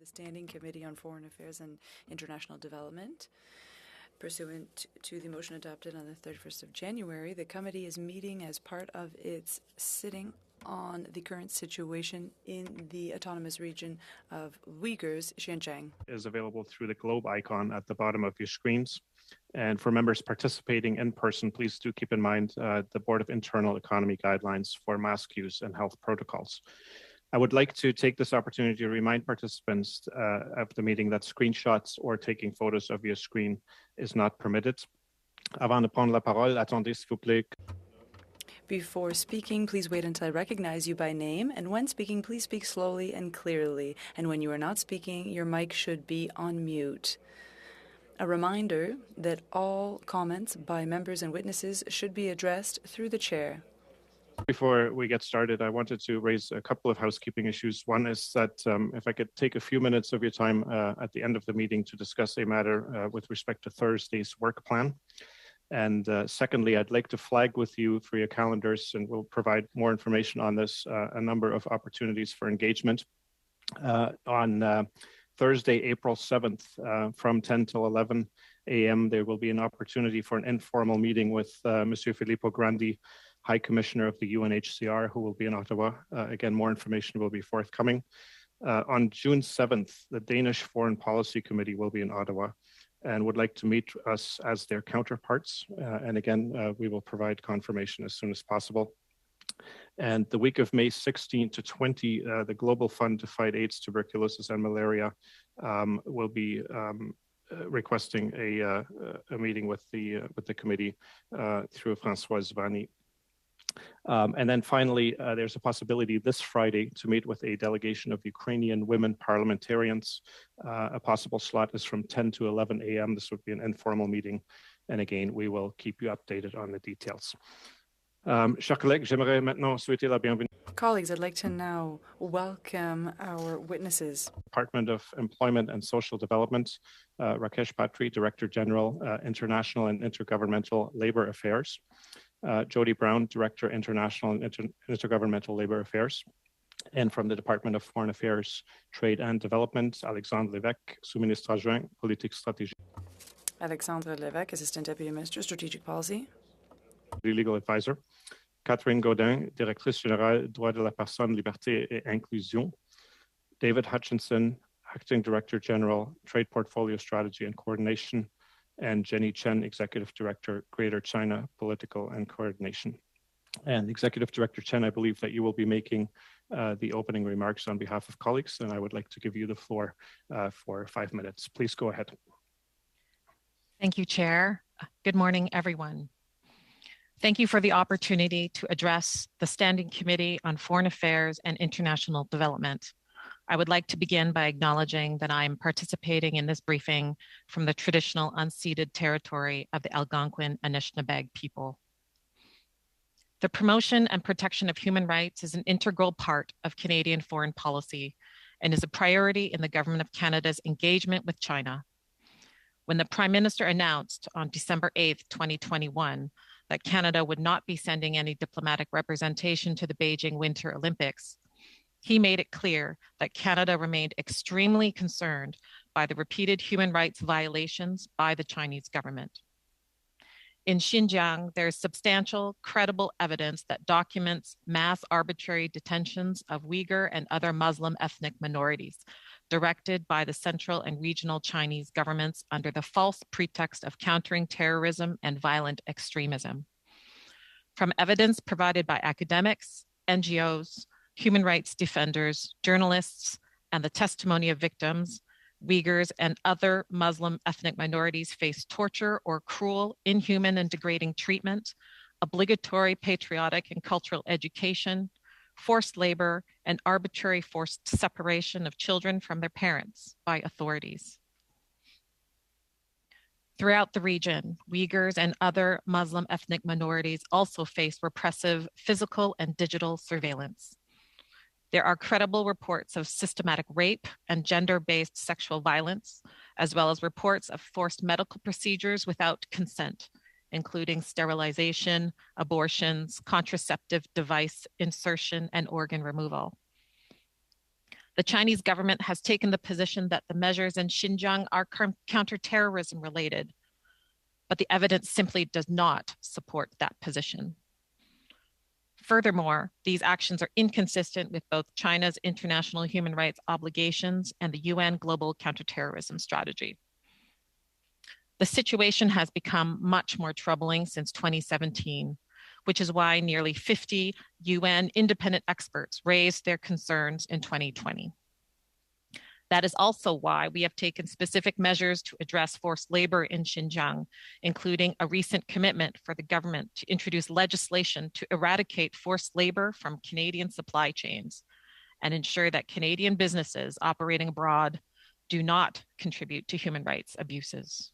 The Standing Committee on Foreign Affairs and International Development. Pursuant to the motion adopted on the 31st of January, the committee is meeting as part of its sitting on the current situation in the autonomous region of Uyghurs, Xinjiang. Is available through the globe icon at the bottom of your screens. And for members participating in person, please do keep in mind the Board of Internal Economy guidelines for mask use and health protocols. I would like to take this opportunity to remind participants of the meeting that screenshots or taking photos of your screen is not permitted. Avant de prendre la parole, attendez s'il vous plaît. Before speaking, please wait until I recognize you by name, and when speaking, please speak slowly and clearly. And when you are not speaking, your mic should be on mute. A reminder that all comments by members and witnesses should be addressed through the chair. Before we get started, I wanted to raise a couple of housekeeping issues. One is that if I could take a few minutes of your time at the end of the meeting to discuss a matter with respect to Thursday's work plan. And secondly, I'd like to flag with you for your calendars, and we'll provide more information on this, a number of opportunities for engagement. On Thursday, April 7th, from 10 till 11 a.m., there will be an opportunity for an informal meeting with Monsieur Filippo Grandi, High Commissioner of the UNHCR, who will be in Ottawa. Again, more information will be forthcoming. On June 7th, the Danish Foreign Policy Committee will be in Ottawa and would like to meet us as their counterparts. And again, we will provide confirmation as soon as possible. And the week of May 16 to 20, the Global Fund to Fight AIDS, Tuberculosis, and Malaria will be requesting a meeting with the committee through Françoise Vanni. And then finally, there's a possibility this Friday to meet with a delegation of Ukrainian women parliamentarians. A possible slot is from 10 to 11 a.m. This would be an informal meeting. And again, we will keep you updated on the details. Chers collègues, j'aimerais maintenant souhaiter la bienvenue. Colleagues, I'd like to now welcome our witnesses. Department of Employment and Social Development, Rakesh Patri, Director General, International and Intergovernmental Labor Affairs. Jody Brown, Director, International and Intergovernmental Labor Affairs. And from the Department of Foreign Affairs, Trade and Development, Alexandre Lévesque, sous-ministre adjoint, Politique Stratégique. Alexandre Lévesque, Assistant Deputy Minister, Strategic Policy. Legal Advisor. Catherine Gaudin, Directrice Générale, Droits de la Personne, Liberté et Inclusion. David Hutchinson, Acting Director General, Trade Portfolio Strategy and Coordination. And Jenny Chen, Executive Director, Greater China Political and Coordination. And Executive Director Chen, I believe that you will be making the opening remarks on behalf of colleagues, and I would like to give you the floor for 5 minutes. Please go ahead. Thank you, Chair. Good morning, everyone. Thank you for the opportunity to address the Standing Committee on Foreign Affairs and International Development. I would like to begin by acknowledging that I am participating in this briefing from the traditional unceded territory of the Algonquin Anishinaabe people. The promotion and protection of human rights is an integral part of Canadian foreign policy and is a priority in the Government of Canada's engagement with China. When the Prime Minister announced on December 8th, 2021, that Canada would not be sending any diplomatic representation to the Beijing Winter Olympics, he made it clear that Canada remained extremely concerned by the repeated human rights violations by the Chinese government. In Xinjiang, there is substantial, credible evidence that documents mass arbitrary detentions of Uyghur and other Muslim ethnic minorities directed by the central and regional Chinese governments under the false pretext of countering terrorism and violent extremism. From evidence provided by academics, NGOs, human rights defenders, journalists, and the testimony of victims, Uyghurs and other Muslim ethnic minorities face torture or cruel, inhuman, and degrading treatment, obligatory patriotic and cultural education, forced labor, and arbitrary forced separation of children from their parents by authorities. Throughout the region, Uyghurs and other Muslim ethnic minorities also face repressive physical and digital surveillance. There are credible reports of systematic rape and gender-based sexual violence, as well as reports of forced medical procedures without consent, including sterilization, abortions, contraceptive device insertion, and organ removal. The Chinese government has taken the position that the measures in Xinjiang are counterterrorism related, but the evidence simply does not support that position. Furthermore, these actions are inconsistent with both China's international human rights obligations and the UN Global Counterterrorism Strategy. The situation has become much more troubling since 2017, which is why nearly 50 UN independent experts raised their concerns in 2020. That is also why we have taken specific measures to address forced labor in Xinjiang, including a recent commitment for the government to introduce legislation to eradicate forced labor from Canadian supply chains and ensure that Canadian businesses operating abroad do not contribute to human rights abuses.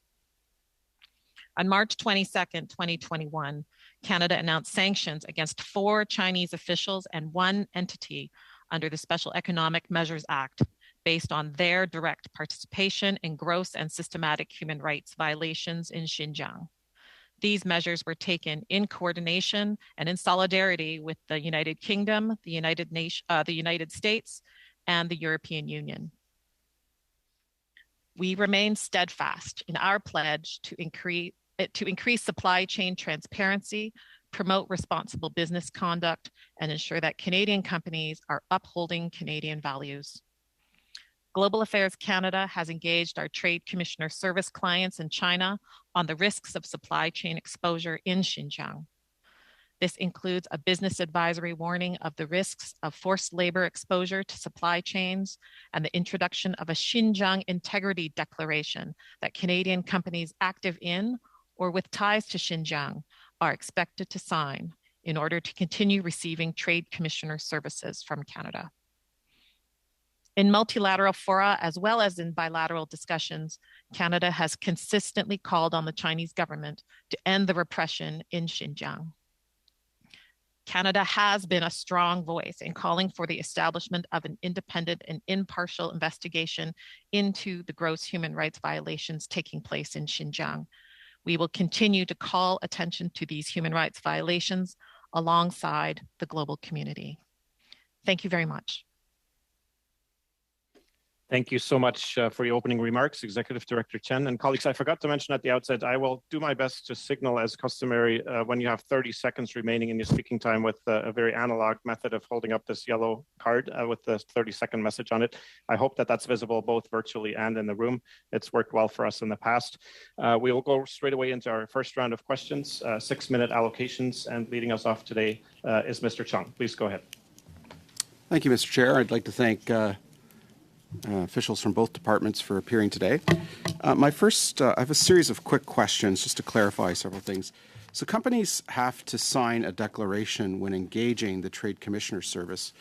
On March 22nd, 2021, Canada announced sanctions against 4 Chinese officials and 1 entity under the Special Economic Measures Act based on their direct participation in gross and systematic human rights violations in Xinjiang. These measures were taken in coordination and in solidarity with the United Kingdom, the United States, and the European Union. We remain steadfast in our pledge to increase supply chain transparency, promote responsible business conduct, and ensure that Canadian companies are upholding Canadian values. Global Affairs Canada has engaged our Trade Commissioner Service clients in China on the risks of supply chain exposure in Xinjiang. This includes a business advisory warning of the risks of forced labor exposure to supply chains and the introduction of a Xinjiang Integrity Declaration that Canadian companies active in or with ties to Xinjiang are expected to sign in order to continue receiving Trade Commissioner services from Canada. In multilateral fora, as well as in bilateral discussions, Canada has consistently called on the Chinese government to end the repression in Xinjiang. Canada has been a strong voice in calling for the establishment of an independent and impartial investigation into the gross human rights violations taking place in Xinjiang. We will continue to call attention to these human rights violations alongside the global community. Thank you very much. Thank you so much for your opening remarks, Executive Director Chen. And colleagues, I forgot to mention at the outset, I will do my best to signal as customary when you have 30 seconds remaining in your speaking time with a very analog method of holding up this yellow card with the 30-second message on it. I hope that that's visible both virtually and in the room. It's worked well for us in the past. We will go straight away into our first round of questions, 6-minute allocations, and leading us off today is Mr. Chung. Please go ahead. Thank you, Mr. Chair. I'd like to thank officials from both departments for appearing today. I have a series of quick questions just to clarify several things. So companies have to sign a declaration when engaging the Trade Commissioner Service.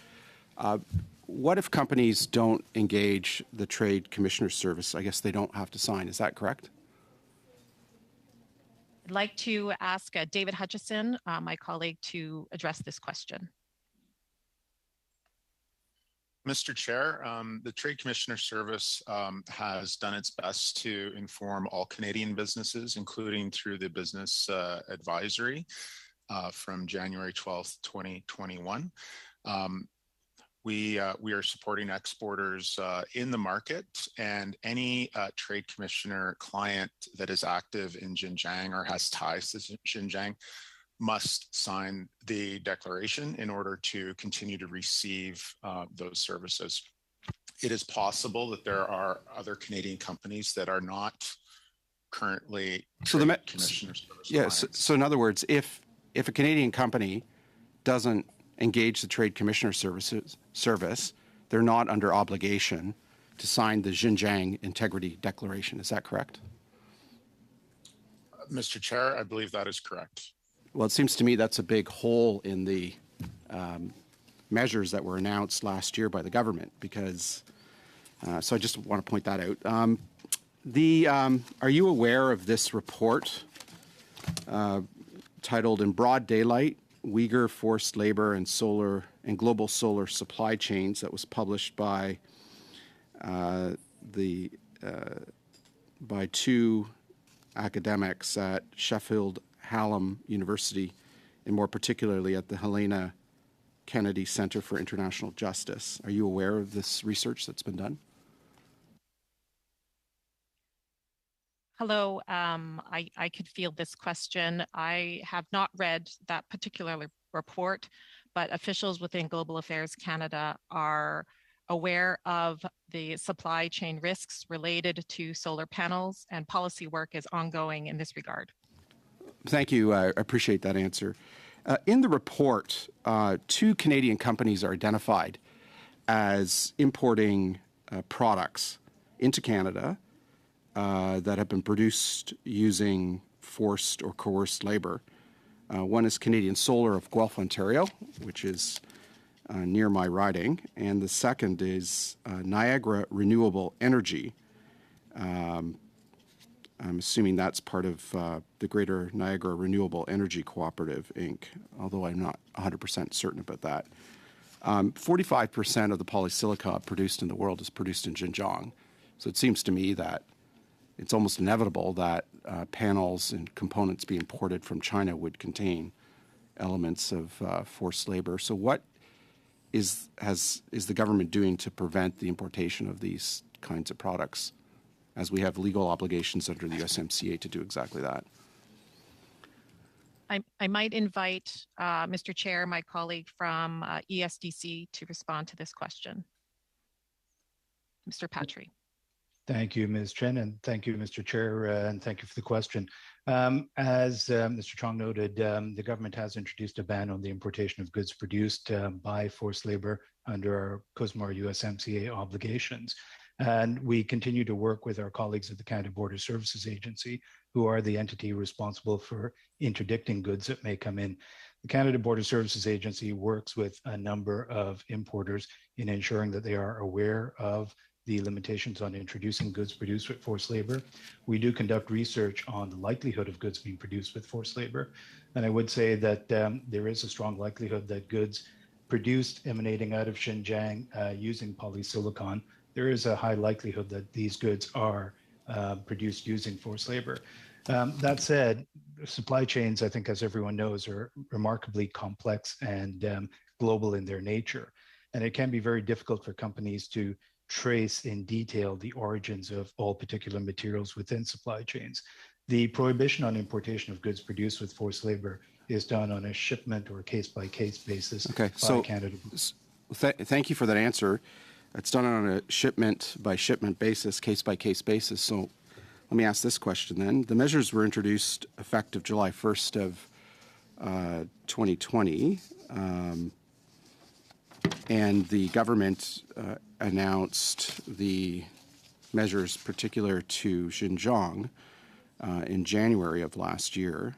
What if companies don't engage the Trade Commissioner Service? I guess they don't have to sign. Is that correct? I'd like to ask David Hutchison, my colleague, to address this question. Mr. Chair, the Trade Commissioner Service has done its best to inform all Canadian businesses, including through the Business Advisory from January 12th, 2021. We are supporting exporters in the market, and any Trade Commissioner client that is active in Xinjiang or has ties to Xinjiang must sign the declaration in order to continue to receive those services. It is possible that there are other Canadian companies that are not currently Commissioner Service clients. So in other words, if a Canadian company doesn't engage the Trade Commissioner Service, they're not under obligation to sign the Xinjiang Integrity Declaration. Is that correct? Mr. Chair, I believe that is correct. Well, it seems to me that's a big hole in the measures that were announced last year by the government, because, so I just want to point that out. Are you aware of this report titled "In Broad Daylight, Uyghur Forced Labor and Global Solar Supply Chains" that was published by by 2 academics at Sheffield Hallam University, and more particularly at the Helena Kennedy Center for International Justice. Are you aware of this research that's been done? Hello, I could field this question. I have not read that particular report, but officials within Global Affairs Canada are aware of the supply chain risks related to solar panels, and policy work is ongoing in this regard. Thank you. I appreciate that answer. In the report, 2 Canadian companies are identified as importing products into Canada that have been produced using forced or coerced labor. One is Canadian Solar of Guelph, Ontario, which is near my riding, and the second is Niagara Renewable Energy. I'm assuming that's part of the Greater Niagara Renewable Energy Cooperative, Inc., although I'm not 100% certain about that. 45% of the polysilica produced in the world is produced in Xinjiang. So it seems to me that it's almost inevitable that panels and components being imported from China would contain elements of forced labor. So what is the government doing to prevent the importation of these kinds of products, as we have legal obligations under the USMCA to do exactly that? I might invite Mr. Chair, my colleague from ESDC, to respond to this question. Mr. Patry. Thank you, Ms. Chen, and thank you, Mr. Chair, and thank you for the question. As Mr. Chong noted, the government has introduced a ban on the importation of goods produced by forced labor under our CUSMAR USMCA obligations. And we continue to work with our colleagues at the Canada Border Services Agency, who are the entity responsible for interdicting goods that may come in. The Canada Border Services Agency works with a number of importers in ensuring that they are aware of the limitations on introducing goods produced with forced labor. We do conduct research on the likelihood of goods being produced with forced labor. And I would say that there is a strong likelihood that goods produced emanating out of Xinjiang using polysilicon, there is a high likelihood that these goods are produced using forced labor. That said, supply chains, I think, as everyone knows, are remarkably complex and global in their nature. And it can be very difficult for companies to trace in detail the origins of all particular materials within supply chains. The prohibition on importation of goods produced with forced labor is done on a shipment or case-by-case basis by Canada. Thank you for that answer. It's done on a shipment-by-shipment basis, case-by-case basis. So let me ask this question then. The measures were introduced effective July 1st of 2020, and the government announced the measures particular to Xinjiang in January of last year.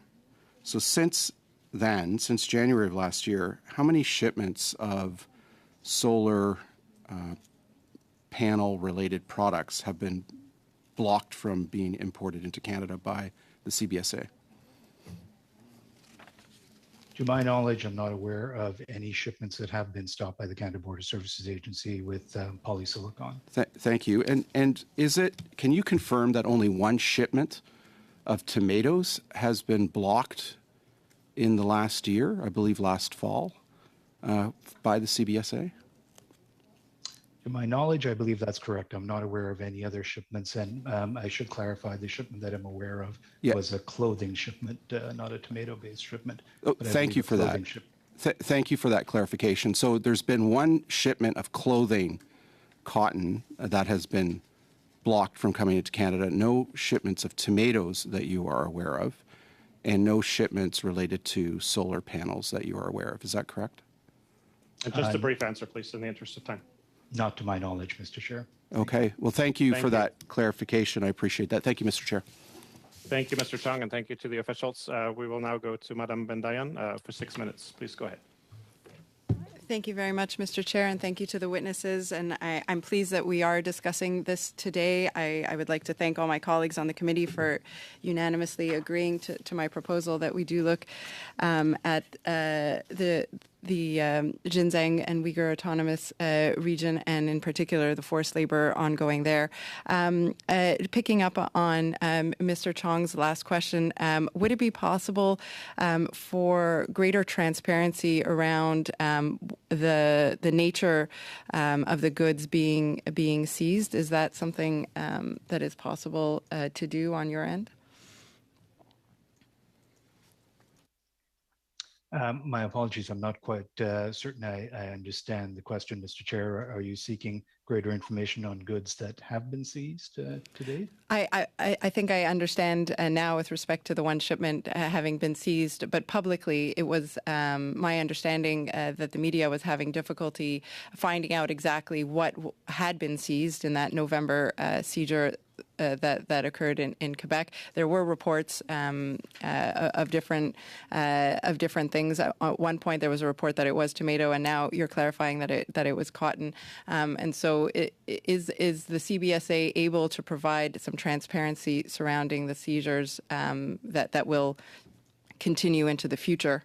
So since then, since January of last year, how many shipments of solar panel-related products have been blocked from being imported into Canada by the CBSA? To my knowledge, I'm not aware of any shipments that have been stopped by the Canada Border Services Agency with polysilicon. Thank you. And is it? Can you confirm that only one shipment of tomatoes has been blocked in the last year, I believe last fall, by the CBSA? To my knowledge, I believe that's correct. I'm not aware of any other shipments, and I should clarify the shipment that I'm aware of was a clothing shipment, not a tomato-based shipment. Oh, thank you for that. Thank you for that clarification. So there's been one shipment of clothing, cotton, that has been blocked from coming into Canada, no shipments of tomatoes that you are aware of, and no shipments related to solar panels that you are aware of. Is that correct? And just a brief answer, please, in the interest of time. Not to my knowledge, Mr. Chair. Okay. Well, thank you for that clarification. I appreciate that. Thank you, Mr. Chair. Thank you, Mr. Chong, and thank you to the officials. We will now go to Madam Bendayan for 6 minutes. Please go ahead. Thank you very much, Mr. Chair, and thank you to the witnesses. And I'm pleased that we are discussing this today. I would like to thank all my colleagues on the committee for unanimously agreeing to my proposal that we do look at Xinjiang and Uyghur Autonomous Region, and in particular the forced labor ongoing there. Picking up on Mr. Chong's last question, would it be possible for greater transparency around the nature of the goods being seized? Is that something that is possible to do on your end? My apologies, I'm not quite certain I understand the question, Mr. Chair. Are you seeking greater information on goods that have been seized to date? I think I understand now with respect to the one shipment having been seized, but publicly it was my understanding that the media was having difficulty finding out exactly what had been seized in that November seizure that occurred in Quebec. There were reports of different things. At one point, there was a report that it was tomato, and now you're clarifying that it was cotton. And so, is the CBSA able to provide some transparency surrounding the seizures that will continue into the future?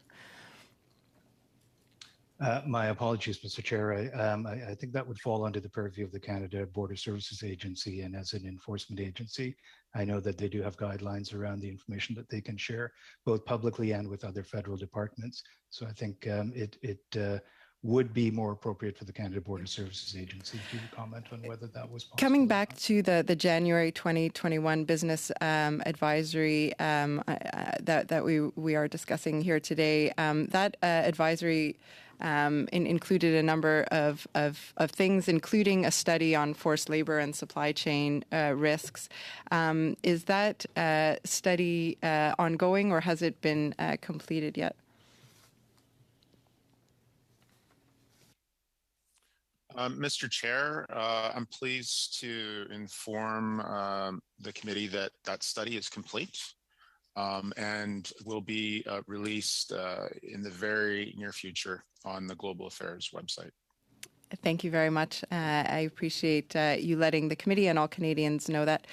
My apologies, Mr. Chair. I think that would fall under the purview of the Canada Border Services Agency, and as an enforcement agency, I know that they do have guidelines around the information that they can share, both publicly and with other federal departments. So I think it would be more appropriate for the Canada Border Services Agency to comment on whether that was possible. Coming back to the January 2021 business advisory that we are discussing here today, that advisory included a number of things, including a study on forced labor and supply chain risks. Is that study ongoing, or has it been completed yet? Mr. Chair, I'm pleased to inform the committee that that study is complete and will be released in the very near future on the Global Affairs website. Thank you very much. I appreciate you letting the committee and all Canadians know that.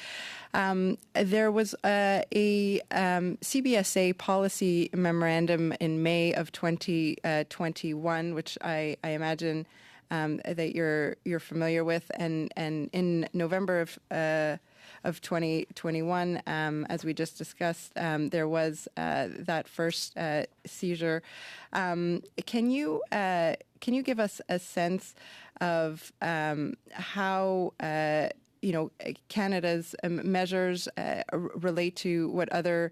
There was a CBSA policy memorandum in May of 2021, which I imagine that you're familiar with, and in November of 2021, as we just discussed, there was that first seizure. Can you give us a sense of how Canada's measures relate to what other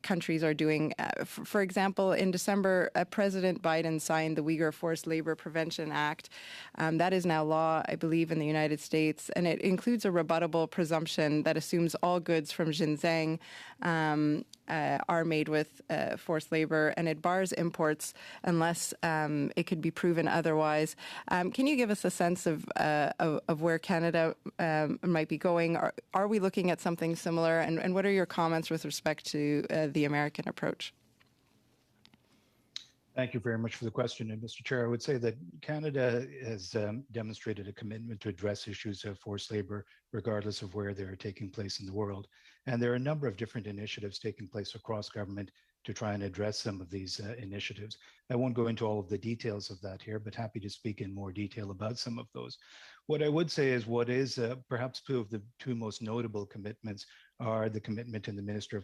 countries are doing? For example, in December, President Biden signed the Uyghur Forced Labor Prevention Act. That is now law, I believe, in the United States, and it includes a rebuttable presumption that assumes all goods from Xinjiang are made with forced labor, and it bars imports unless it could be proven otherwise. Can you give us a sense of where Canada might be going? Are we looking at something similar? And what are your comments with respect to the American approach? Thank you very much for the question. And Mr. Chair, I would say that Canada has demonstrated a commitment to address issues of forced labor, regardless of where they're taking place in the world. And there are a number of different initiatives taking place across government to try and address some of these initiatives. I won't go into all of the details of that here, but happy to speak in more detail about some of those. What I would say is what is perhaps two of the two most notable commitments are the commitment in the Minister of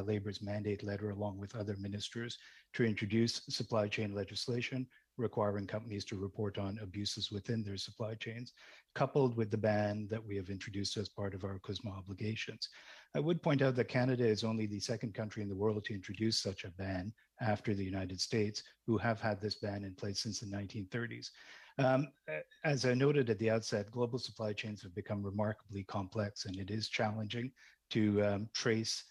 Labor's mandate letter, along with other ministers, to introduce supply chain legislation requiring companies to report on abuses within their supply chains, coupled with the ban that we have introduced as part of our CUSMA obligations. I would point out that Canada is only the second country in the world to introduce such a ban after the United States, who have had this ban in place since the 1930s. As I noted at the outset, global supply chains have become remarkably complex, and it is challenging to trace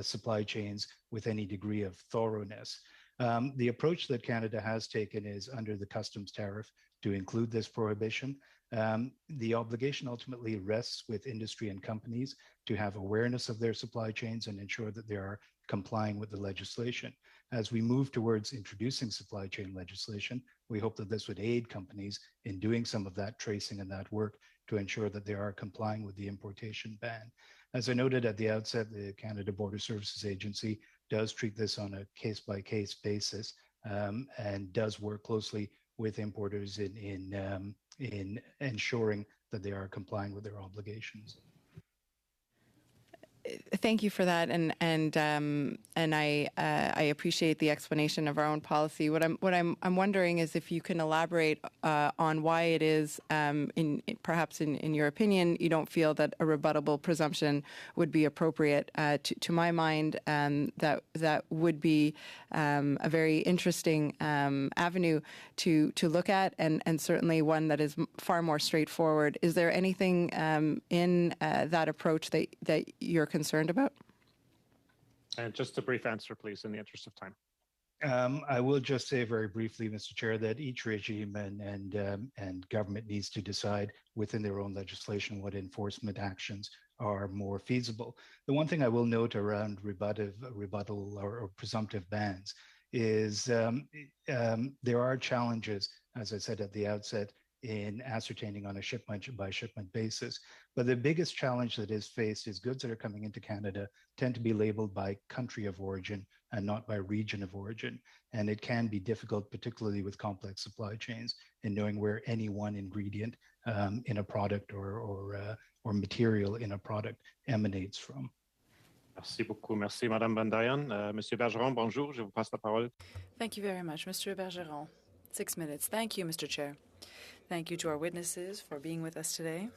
supply chains with any degree of thoroughness. The approach that Canada has taken is under the customs tariff to include this prohibition. The obligation ultimately rests with industry and companies to have awareness of their supply chains and ensure that they are complying with the legislation. As we move towards introducing supply chain legislation, we hope that this would aid companies in doing some of that tracing and that work to ensure that they are complying with the importation ban. As I noted at the outset, the Canada Border Services Agency does treat this on a case-by-case basis and does work closely with importers in ensuring that they are complying with their obligations. Thank you for that, and I appreciate the explanation of our own policy. What I'm wondering is if you can elaborate on why it is, perhaps in your opinion, you don't feel that a rebuttable presumption would be appropriate. To my mind, that would be a very interesting avenue to look at, and certainly one that is far more straightforward. Is there anything in that approach that you're concerned about? And just a brief answer, please, in the interest of time. I will just say very briefly, Mr. Chair, that each regime and government needs to decide within their own legislation what enforcement actions are more feasible. The one thing I will note around rebuttal or presumptive bans is there are challenges, as I said at the outset, in ascertaining on a shipment by shipment basis. But the biggest challenge that is faced is goods that are coming into Canada tend to be labeled by country of origin and not by region of origin. And it can be difficult, particularly with complex supply chains, in knowing where any one ingredient in a product or material in a product emanates from. Merci beaucoup. Merci, Madame Bandayan. Monsieur Bergeron, bonjour. Je vous passe la parole. Thank you very much, Mr. Bergeron. 6 minutes. Thank you, Mr. Chair. Thank you to our witnesses for being with us today.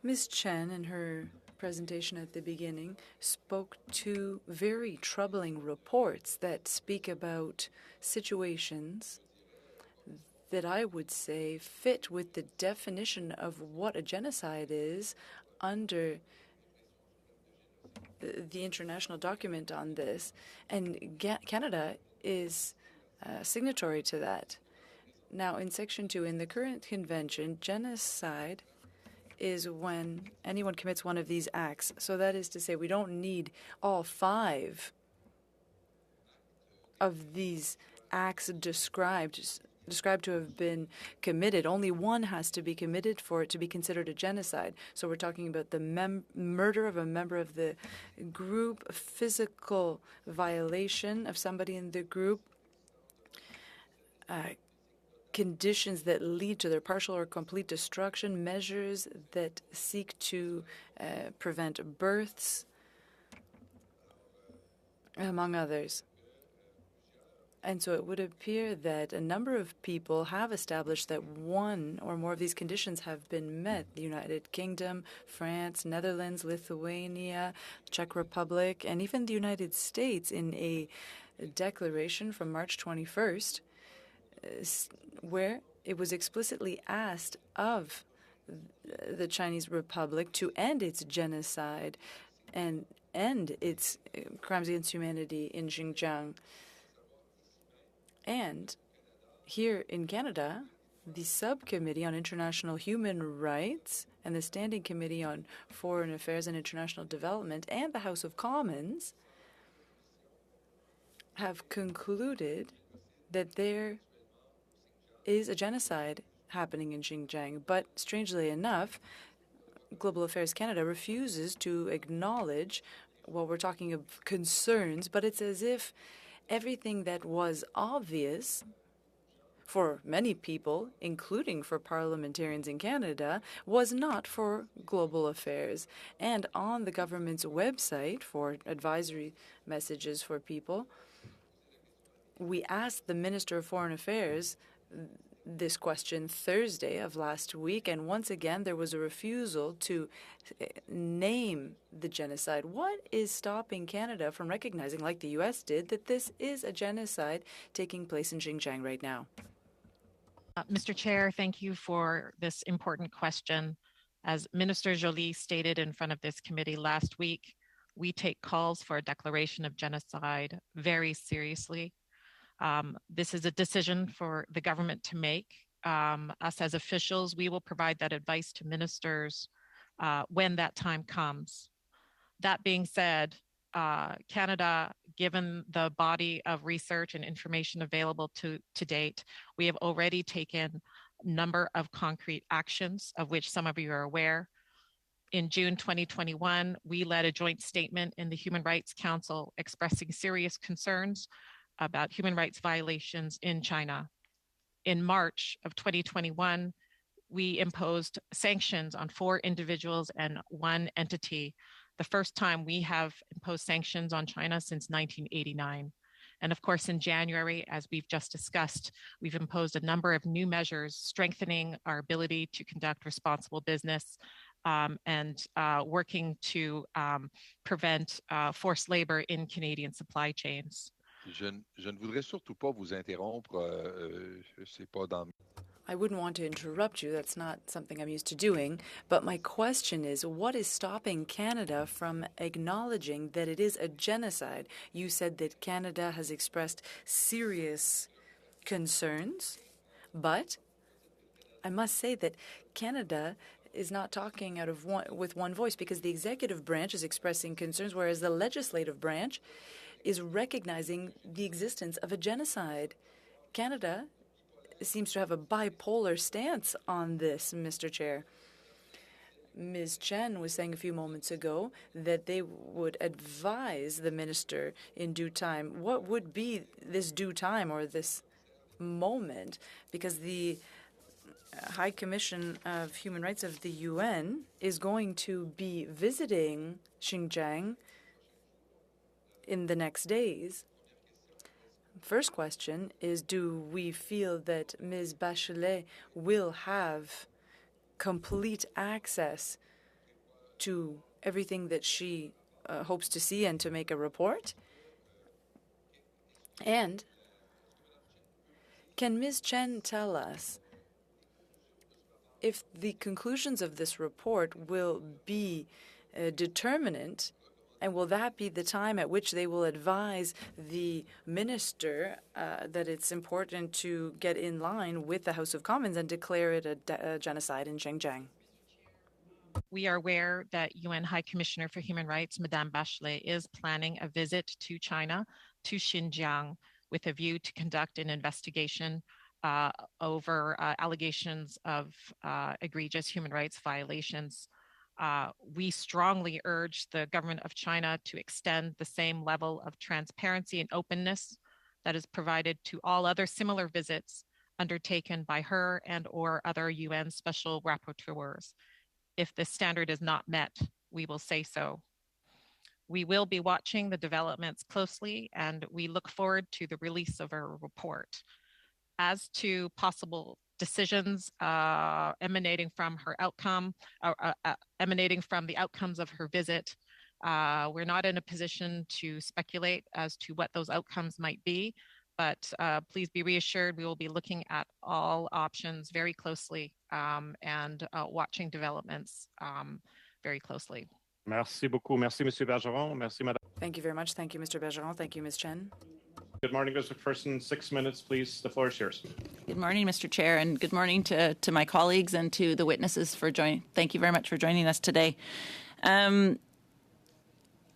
Ms. Chen, in her presentation at the beginning, spoke to very troubling reports that speak about situations that I would say fit with the definition of what a genocide is under the international document on this. And Canada is signatory to that. Now, in Section 2, in the current convention, genocide is when anyone commits one of these acts. So that is to say, we don't need all 5 of these acts described to have been committed. Only one has to be committed for it to be considered a genocide. So we're talking about the murder of a member of the group, physical violation of somebody in the group, conditions that lead to their partial or complete destruction, measures that seek to prevent births, among others. And so it would appear that a number of people have established that one or more of these conditions have been met. The United Kingdom, France, Netherlands, Lithuania, Czech Republic, and even the United States in a declaration from March 21st, where it was explicitly asked of the Chinese Republic to end its genocide and end its crimes against humanity in Xinjiang. And here in Canada, the Subcommittee on International Human Rights and the Standing Committee on Foreign Affairs and International Development and the House of Commons have concluded that there is a genocide happening in Xinjiang. But strangely enough, Global Affairs Canada refuses to acknowledge, well, we're talking of concerns, but it's as if everything that was obvious for many people, including for parliamentarians in Canada, was not for Global Affairs. And on the government's website for advisory messages for people, we asked the Minister of Foreign Affairs this question Thursday of last week, and once again there was a refusal to name the genocide. What is stopping Canada from recognizing, like the U.S. did, that this is a genocide taking place in Xinjiang right now? Mr. Chair, thank you for this important question. As Minister Joly stated in front of this committee last week, we take calls for a declaration of genocide very seriously. This is a decision for the government to make. Us as officials, we will provide that advice to ministers when that time comes. That being said, Canada, given the body of research and information available to date, we have already taken a number of concrete actions, of which some of you are aware. In June 2021, we led a joint statement in the Human Rights Council expressing serious concerns about human rights violations in China. In March of 2021, we imposed sanctions on 4 individuals and 1 entity, the first time we have imposed sanctions on China since 1989. And of course, in January, as we've just discussed, we've imposed a number of new measures strengthening our ability to conduct responsible business and working to prevent forced labor in Canadian supply chains. Je ne voudrais surtout pas vous interrompre. C'est pas dans... I wouldn't want to interrupt you. That's not something I'm used to doing. But my question is, what is stopping Canada from acknowledging that it is a genocide? You said that Canada has expressed serious concerns, but I must say that Canada is not talking with one voice, because the executive branch is expressing concerns, whereas the legislative branch is recognizing the existence of a genocide. Canada seems to have a bipolar stance on this, Mr. Chair. Ms. Chen was saying a few moments ago that they would advise the minister in due time. What would be this due time or this moment? Because the High Commission of Human Rights of the UN is going to be visiting Xinjiang in the next days. First question is, do we feel that Ms. Bachelet will have complete access to everything that she hopes to see and to make a report? And can Ms. Chen tell us if the conclusions of this report will be determinant, and will that be the time at which they will advise the minister that it's important to get in line with the House of Commons and declare it a genocide in Xinjiang? We are aware that UN High Commissioner for Human Rights, Madame Bachelet, is planning a visit to China, to Xinjiang, with a view to conduct an investigation over allegations of egregious human rights violations. We strongly urge the government of China to extend the same level of transparency and openness that is provided to all other similar visits undertaken by her and or other UN special rapporteurs. If this standard is not met, we will say so. We will be watching the developments closely, and we look forward to the release of our report. As to possible decisions emanating from her outcome, emanating from the outcomes of her visit, we're not in a position to speculate as to what those outcomes might be, but please be reassured we will be looking at all options very closely and watching developments very closely. Merci beaucoup. Merci, Monsieur Bergeron. Merci, Madame. Thank you very much. Thank you, Mr. Bergeron. Thank you, Ms. Chen. Good morning, Mr. McPherson. 6 minutes, please. The floor is yours. Good morning, Mr. Chair, and good morning to my colleagues and to the witnesses for joining. Thank you very much for joining us today.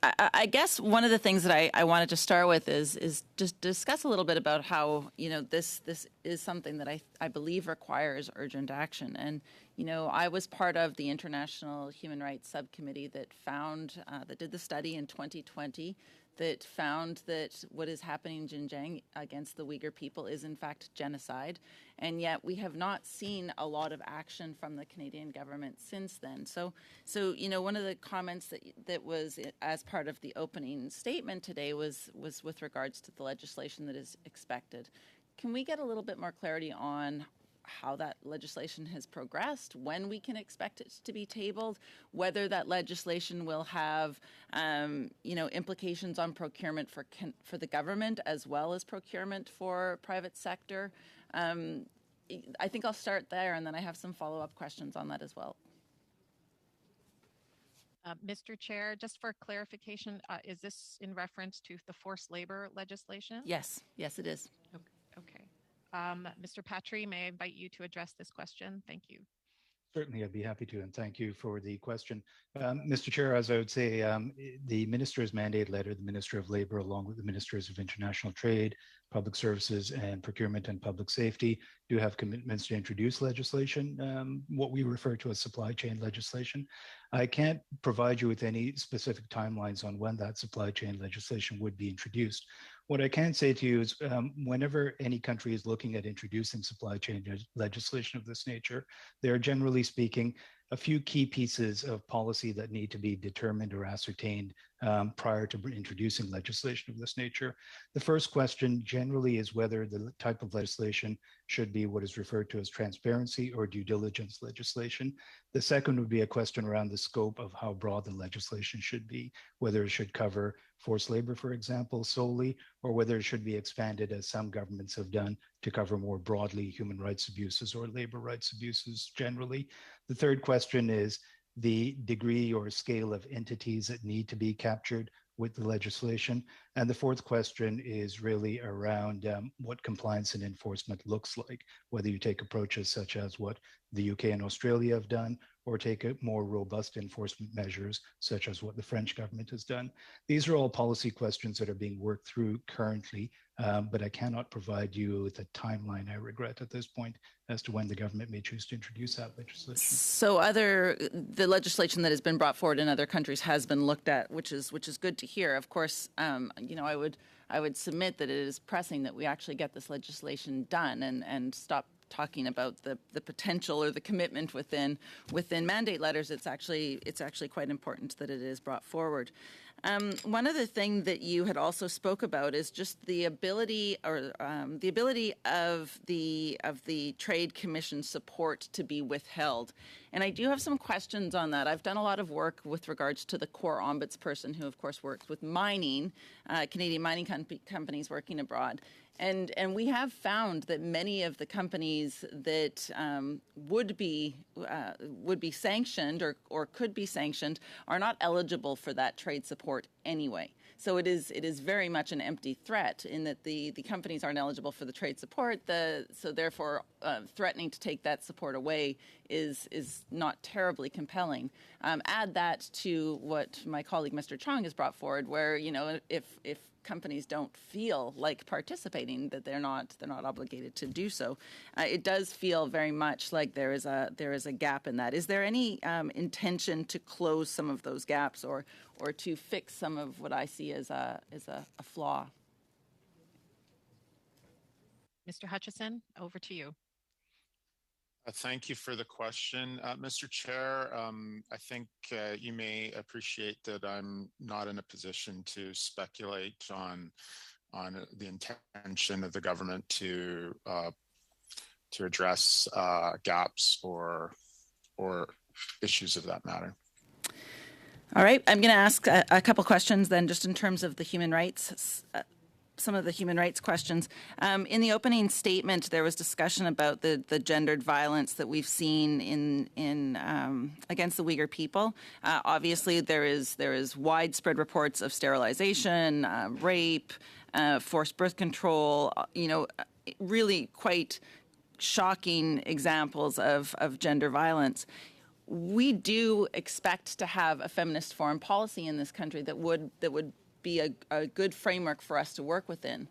I guess one of the things that I wanted to start with is just discuss a little bit about how, this is something that I believe requires urgent action. And, I was part of the International Human Rights Subcommittee that found, that did the study in 2020 that found that what is happening in Xinjiang against the Uyghur people is in fact genocide. And yet we have not seen a lot of action from the Canadian government since then. So one of the comments that was as part of the opening statement today was with regards to the legislation that is expected. Can we get a little bit more clarity on how that legislation has progressed, when we can expect it to be tabled, whether that legislation will have, implications on procurement for the government as well as procurement for private sector? I think I'll start there, and then I have some follow-up questions on that as well. Mr. Chair, just for clarification, is this in reference to the forced labor legislation? Yes, it is. Okay. Mr. Patry, may I invite you to address this question? Thank you. Certainly, I'd be happy to, and thank you for the question. Mr. Chair, as I would say, the Minister's mandate letter, the Minister of Labour, along with the Ministers of International Trade, Public Services, and Procurement and Public Safety, do have commitments to introduce legislation, what we refer to as supply chain legislation. I can't provide you with any specific timelines on when that supply chain legislation would be introduced. What I can say to you is whenever any country is looking at introducing supply chain legislation of this nature, there are, generally speaking, a few key pieces of policy that need to be determined or ascertained prior to introducing legislation of this nature. The first question generally is whether the type of legislation should be what is referred to as transparency or due diligence legislation. The second would be a question around the scope of how broad the legislation should be, whether it should cover forced labor, for example, solely, or whether it should be expanded, as some governments have done, to cover more broadly human rights abuses or labor rights abuses generally. The third question is the degree or scale of entities that need to be captured with the legislation. And the fourth question is really around what compliance and enforcement looks like, whether you take approaches such as what the UK and Australia have done, or take a more robust enforcement measures such as what the French government has done. These are all policy questions that are being worked through currently, but I cannot provide you with a timeline, I regret, at this point, as to when the government may choose to introduce that legislation. So the legislation that has been brought forward in other countries has been looked at, which is good to hear. Of course, I would submit that it is pressing that we actually get this legislation done and stop talking about the potential or the commitment within mandate letters. It's actually quite important that it is brought forward. One other thing that you had also spoke about is just the ability of the Trade Commission support to be withheld. And I do have some questions on that. I've done a lot of work with regards to the core ombudsperson, who of course works with mining, Canadian mining companies working abroad. And we have found that many of the companies that would be sanctioned or could be sanctioned are not eligible for that trade support anyway. So it is very much an empty threat in that the companies aren't eligible for the trade support. So therefore, threatening to take that support away is not terribly compelling. Add that to what my colleague Mr. Chong has brought forward, where if companies don't feel like participating, that they're not obligated to do so. It does feel very much like there is a gap in that. Is there any intention to close some of those gaps or to fix some of what I see as a flaw? Mr. Hutchison, over to you. Thank you for the question, Mr. Chair. I think you may appreciate that I'm not in a position to speculate on the intention of the government to address gaps or issues of that matter. All right, I'm going to ask a couple questions then, just in terms of the human rights. Some of the human rights questions. In the opening statement, there was discussion about the gendered violence that we've seen in against the Uyghur people. Obviously, there is widespread reports of sterilization, rape, forced birth control. Really quite shocking examples of gender violence. We do expect to have a feminist foreign policy in this country that would be a good framework for us to work within.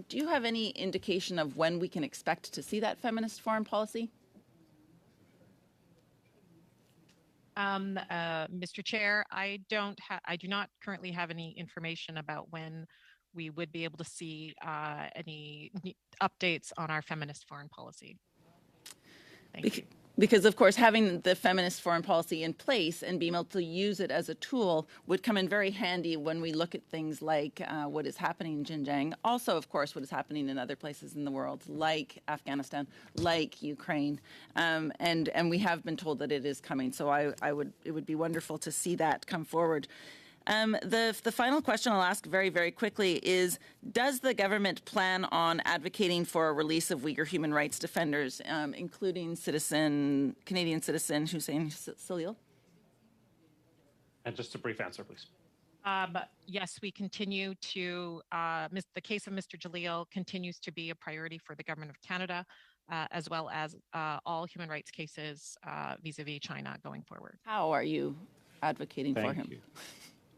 Do you have any indication of when we can expect to see that feminist foreign policy? Mr. Chair, I do not currently have any information about when we would be able to see any updates on our feminist foreign policy. Thank you. Because, of course, having the feminist foreign policy in place and being able to use it as a tool would come in very handy when we look at things like what is happening in Xinjiang. Also, of course, what is happening in other places in the world, like Afghanistan, like Ukraine. And we have been told that it is coming. So it would be wonderful to see that come forward. The final question I'll ask very, very quickly is, does the government plan on advocating for a release of Uyghur human rights defenders, including Canadian citizen Hussein Salil? And just a brief answer, please. Yes, we continue to, the case of Mr. Jalil continues to be a priority for the Government of Canada, as well as all human rights cases vis-a-vis China going forward. How are you advocating for him? Thank you.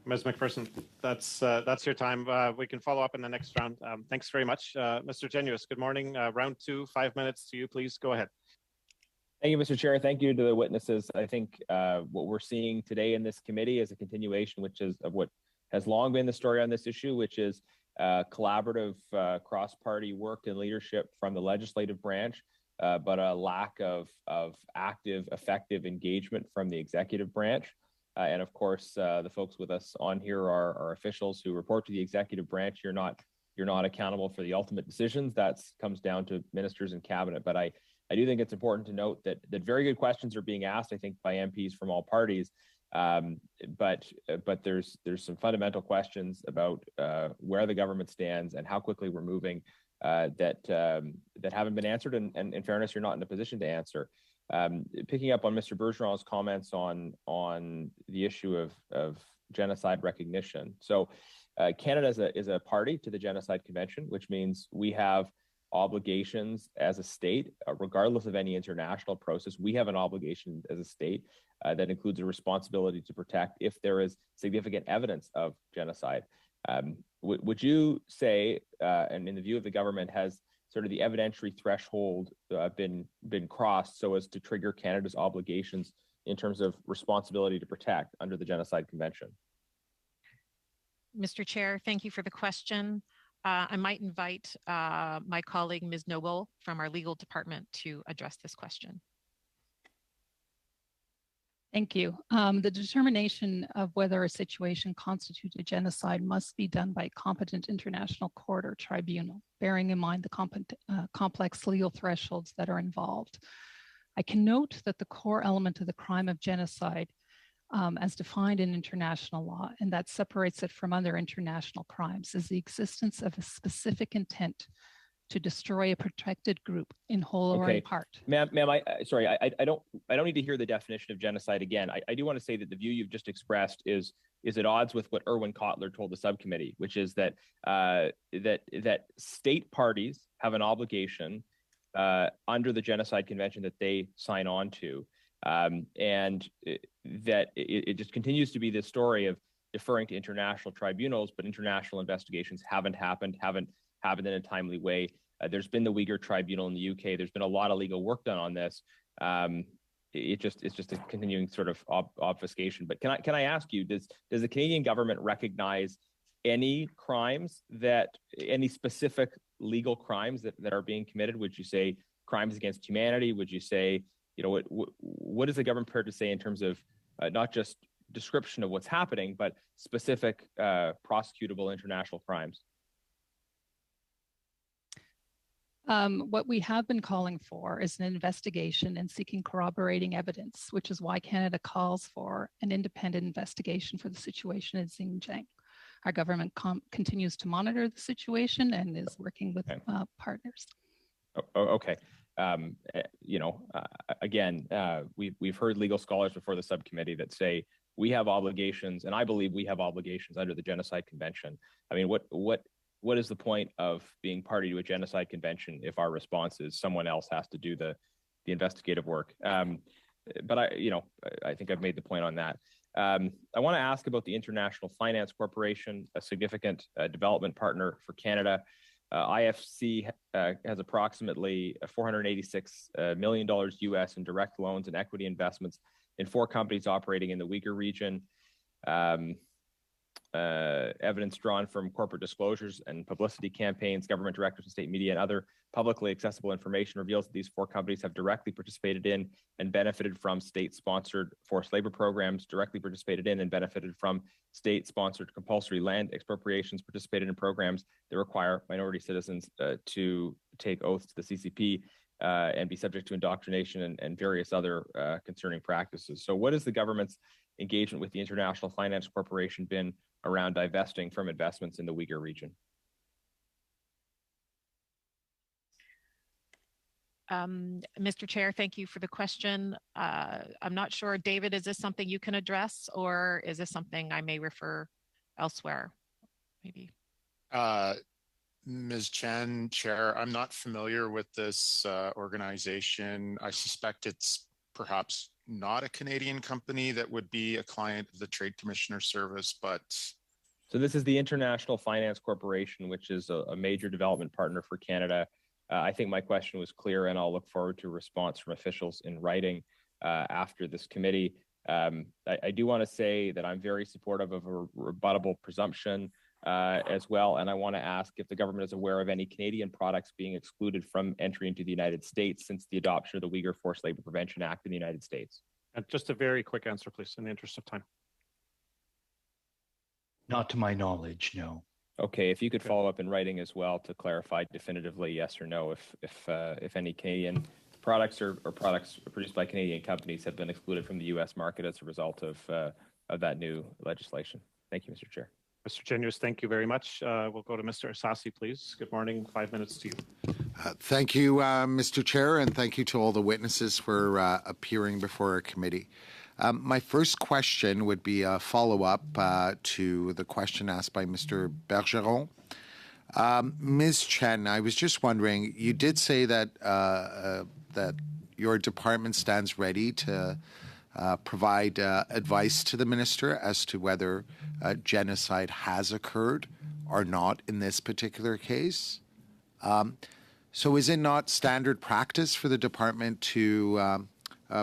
Ms. McPherson, that's your time. We can follow up in the next round. Thanks very much. Mr. Genuis, good morning. Round 2, 5 minutes to you, please. Go ahead. Thank you, Mr. Chair. Thank you to the witnesses. I think what we're seeing today in this committee is a continuation, of what has long been the story on this issue, which is collaborative cross-party work and leadership from the legislative branch, but a lack of active, effective engagement from the executive branch. And of course, the folks with us on here are officials who report to the executive branch. You're not accountable for the ultimate decisions. That comes down to ministers and cabinet. But I do think it's important to note that very good questions are being asked, I think, by MPs from all parties. But there's some fundamental questions about where the government stands and how quickly we're moving that haven't been answered. And in fairness, you're not in a position to answer. Picking up on Mr. Bergeron's comments on the issue of genocide recognition. So Canada is a party to the Genocide Convention, which means we have obligations as a state, regardless of any international process. We have an obligation as a state that includes a responsibility to protect if there is significant evidence of genocide. Would you say, and in the view of the government, has sort of the evidentiary threshold been crossed so as to trigger Canada's obligations in terms of responsibility to protect under the Genocide Convention? Mr. Chair, thank you for the question. I might invite my colleague, Ms. Noble, from our legal department to address this question. Thank you. The determination of whether a situation constitutes a genocide must be done by a competent international court or tribunal, bearing in mind the complex legal thresholds that are involved. I can note that the core element of the crime of genocide, as defined in international law, and that separates it from other international crimes, is the existence of a specific intent to destroy a protected group in whole or in part. Ma'am, I don't need to hear the definition of genocide again. I do want to say that the view you've just expressed is at odds with what Irwin Cotler told the subcommittee, which is that that state parties have an obligation under the Genocide Convention that they sign on to, and that it just continues to be this story of deferring to international tribunals, but international investigations haven't happened in a timely way. There's been the Uyghur Tribunal in the UK. There's been a lot of legal work done on this. It's just a continuing sort of obfuscation. But can I ask you, does the Canadian government recognize any specific legal crimes that are being committed? Would you say crimes against humanity? Would you say, what is the government prepared to say in terms of not just description of what's happening, but specific prosecutable international crimes? What we have been calling for is an investigation and seeking corroborating evidence, which is why Canada calls for an independent investigation for the situation in Xinjiang. Our government continues to monitor the situation and is working with partners. Okay. Again, we've heard legal scholars before the subcommittee that say we have obligations, and I believe we have obligations under the Genocide Convention. I mean, what is the point of being party to a genocide convention if our response is someone else has to do the investigative work? But I think I've made the point on that. I want to ask about the International Finance Corporation, a significant development partner for Canada. IFC has approximately $486 million US in direct loans and equity investments in 4 companies operating in the Uyghur region. Evidence drawn from corporate disclosures and publicity campaigns, government directives and state media, and other publicly accessible information reveals that these 4 companies have directly participated in and benefited from state-sponsored forced labor programs, directly participated in and benefited from state-sponsored compulsory land expropriations, participated in programs that require minority citizens to take oaths to the CCP and be subject to indoctrination and various other concerning practices. So what has the government's engagement with the International Finance Corporation been around divesting from investments in the Uyghur region? Mr. Chair, thank you for the question. I'm not sure, David, is this something you can address, or is this something I may refer elsewhere? Maybe. Ms. Chen, Chair, I'm not familiar with this organization. I suspect it's perhaps not a Canadian company that would be a client of the Trade Commissioner Service, but... So this is the International Finance Corporation, which is a major development partner for Canada. I think my question was clear, and I'll look forward to a response from officials in writing after this committee. I do want to say that I'm very supportive of a rebuttable presumption as well. And I want to ask if the government is aware of any Canadian products being excluded from entry into the United States since the adoption of the Uyghur Forced Labor Prevention Act in the United States. And just a very quick answer, please, in the interest of time. Not to my knowledge, no. Okay, if you could follow up in writing as well to clarify definitively yes or no if any Canadian products or products produced by Canadian companies have been excluded from the U.S. market as a result of that new legislation. Thank you, Mr. Chair. Mr. Genuis, thank you very much. We'll go to Mr. Asasi, please. Good morning. 5 minutes to you. Thank you, Mr. Chair, and thank you to all the witnesses for appearing before our committee. My first question would be a follow-up to the question asked by Mr. Bergeron. Ms. Chen, I was just wondering, you did say that that your department stands ready to provide advice to the minister as to whether genocide has occurred or not in this particular case. So is it not standard practice for the department to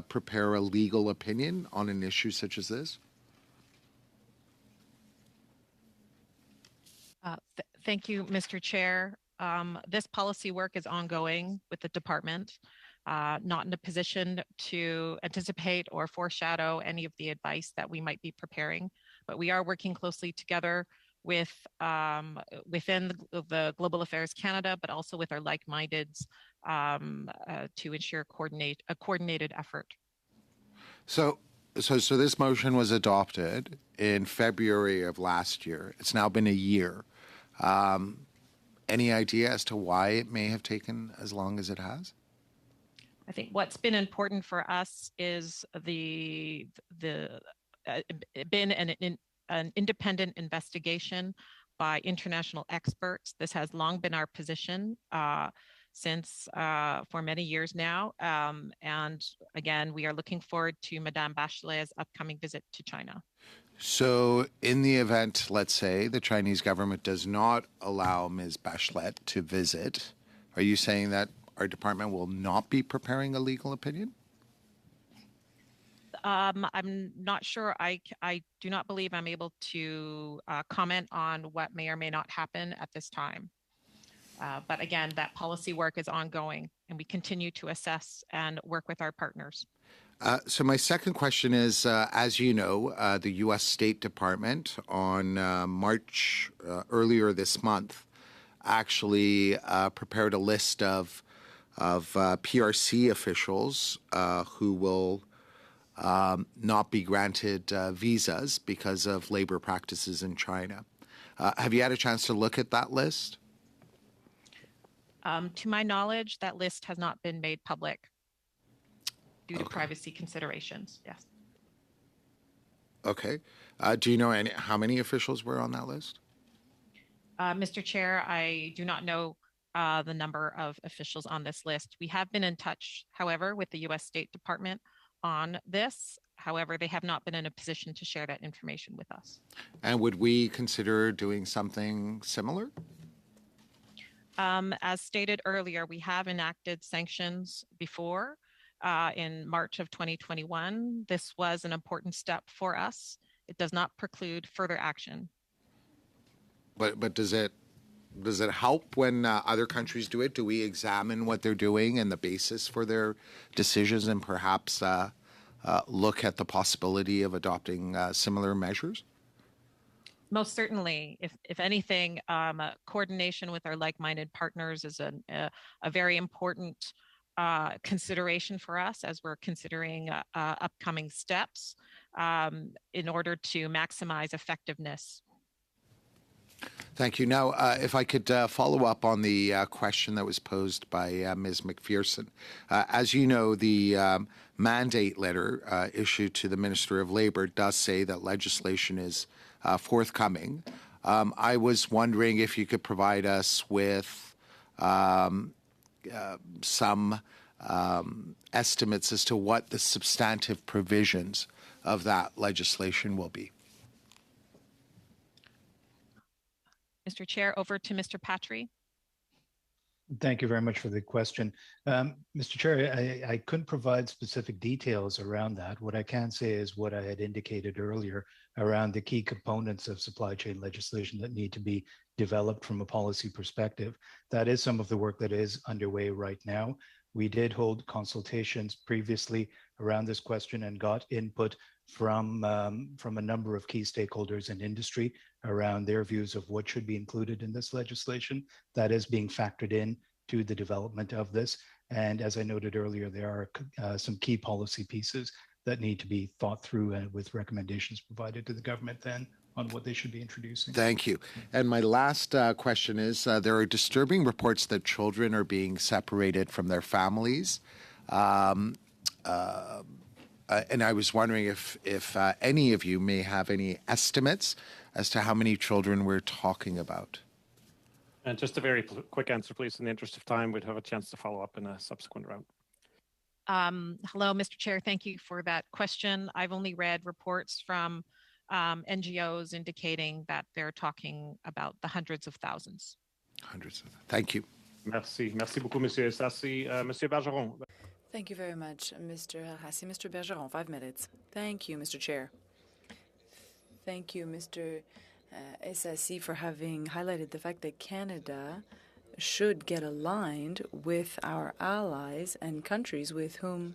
prepare a legal opinion on an issue such as this? Thank you, Mr. Chair. This policy work is ongoing with the department. Not in a position to anticipate or foreshadow any of the advice that we might be preparing, but we are working closely together with within the Global Affairs Canada, but also with our like-mindeds to ensure a coordinated effort. So this motion was adopted in February of last year. It's now been a year. Any idea as to why it may have taken as long as it has? I think what's been important for us is been an independent investigation by international experts. This has long been our position since for many years now. And again, we are looking forward to Madame Bachelet's upcoming visit to China. So in the event, let's say, the Chinese government does not allow Ms. Bachelet to visit, are you saying that our department will not be preparing a legal opinion? I'm not sure. I do not believe I'm able to comment on what may or may not happen at this time. But again, that policy work is ongoing, and we continue to assess and work with our partners. So my second question is, as you know, the U.S. State Department on March earlier this month actually prepared a list of PRC officials who will not be granted visas because of labor practices in China. Have you had a chance to look at that list? To my knowledge, that list has not been made public due to privacy considerations. Yes. Okay. Do you know how many officials were on that list? Mr. Chair, I do not know the number of officials on this list. We have been in touch, however, with the U.S. State Department on this. However, they have not been in a position to share that information with us. And would we consider doing something similar? As stated earlier, we have enacted sanctions before in March of 2021. This was an important step for us. It does not preclude further action. But does it help when other countries do it? Do we examine what they're doing and the basis for their decisions and perhaps look at the possibility of adopting similar measures? Most certainly. If anything, coordination with our like-minded partners is a very important consideration for us as we're considering upcoming steps in order to maximize effectiveness. Thank you. Now, if I could follow up on the question that was posed by Ms. McPherson. As you know, the mandate letter issued to the Minister of Labour does say that legislation is forthcoming. I was wondering if you could provide us with some estimates as to what the substantive provisions of that legislation will be. Mr. Chair, over to Mr. Patry. Thank you very much for the question. Mr. Chair, I couldn't provide specific details around that. What I can say is what I had indicated earlier around the key components of supply chain legislation that need to be developed from a policy perspective. That is some of the work that is underway right now. We did hold consultations previously around this question and got input from a number of key stakeholders in industry around their views of what should be included in this legislation. That is being factored in to the development of this. And as I noted earlier, there are some key policy pieces that need to be thought through with recommendations provided to the government then on what they should be introducing. Thank you. And my last question is, there are disturbing reports that children are being separated from their families. And I was wondering if any of you may have any estimates as to how many children we're talking about. And just a very quick answer, please. In the interest of time, we'd have a chance to follow up in a subsequent round. Hello, Mr. Chair. Thank you for that question. I've only read reports from NGOs indicating that they're talking about the hundreds of thousands. Hundreds of. Thank you. Merci. Merci beaucoup, Monsieur Sassi. Monsieur Bergeron. Thank you very much, Mr. Hassi. Mr. Bergeron, 5 minutes. Thank you, Mr. Chair. Thank you, Mr. Sassi, for having highlighted the fact that Canada should get aligned with our allies and countries with whom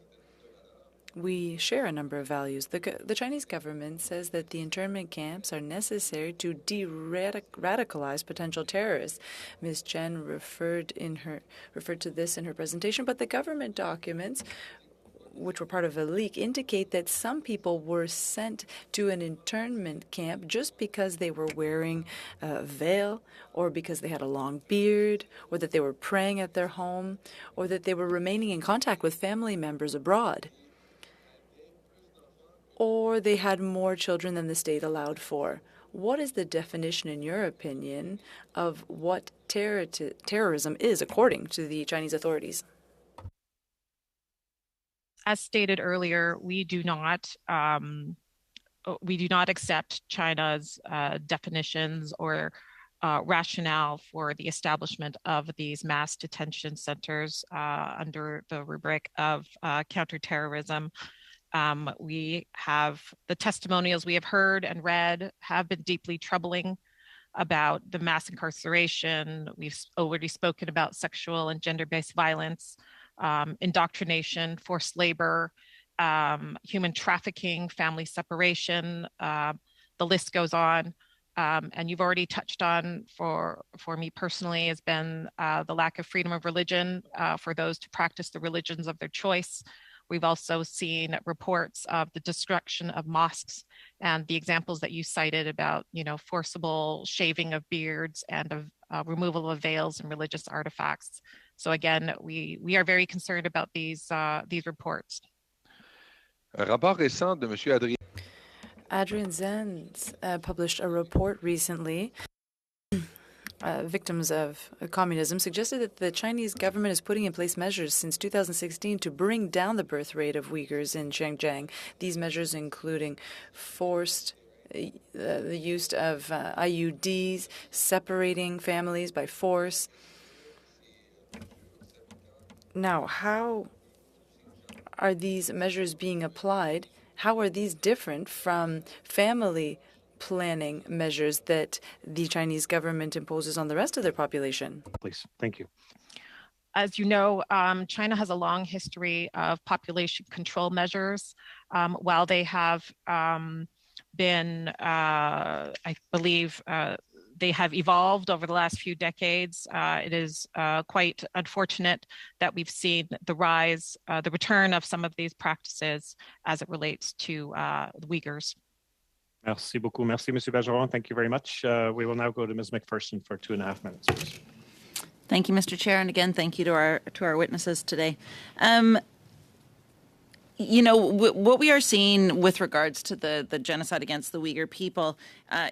we share a number of values. The Chinese government says that the internment camps are necessary to de-radicalize potential terrorists. Ms. Chen referred to this in her presentation, but the government documents, which were part of a leak, indicate that some people were sent to an internment camp just because they were wearing a veil, or because they had a long beard, or that they were praying at their home, or that they were remaining in contact with family members abroad, or they had more children than the state allowed for. What is the definition, in your opinion, of what terrorism is according to the Chinese authorities? As stated earlier, we do not accept China's definitions or rationale for the establishment of these mass detention centers under the rubric of counterterrorism. We have the testimonials we have heard and read have been deeply troubling about the mass incarceration. We've already spoken about sexual and gender-based violence, indoctrination, forced labor, human trafficking, family separation. The list goes on. And you've already touched on, for me personally, has been the lack of freedom of religion for those to practice the religions of their choice. We've also seen reports of the destruction of mosques and the examples that you cited about, forcible shaving of beards and of removal of veils and religious artifacts. So again, we are very concerned about these reports. Un rapport récent de M. Adrian Zenz published a report recently. Victims of communism suggested that the Chinese government is putting in place measures since 2016 to bring down the birth rate of Uyghurs in Xinjiang. These measures including forced the use of IUDs, separating families by force. Now, how are these measures being applied? How are these different from family planning measures that the Chinese government imposes on the rest of their population? Please. Thank you. As you know, China has a long history of population control measures. While they have been, I believe, they have evolved over the last few decades. It is quite unfortunate that we've seen the rise, the return of some of these practices as it relates to the Uyghurs. Merci beaucoup. Merci, Monsieur Bergeron. Thank you very much. We will now go to Ms. McPherson for 2.5 minutes, please. Thank you, Mr. Chair, and again, thank you to our witnesses today. What we are seeing with regards to the genocide against the Uyghur people,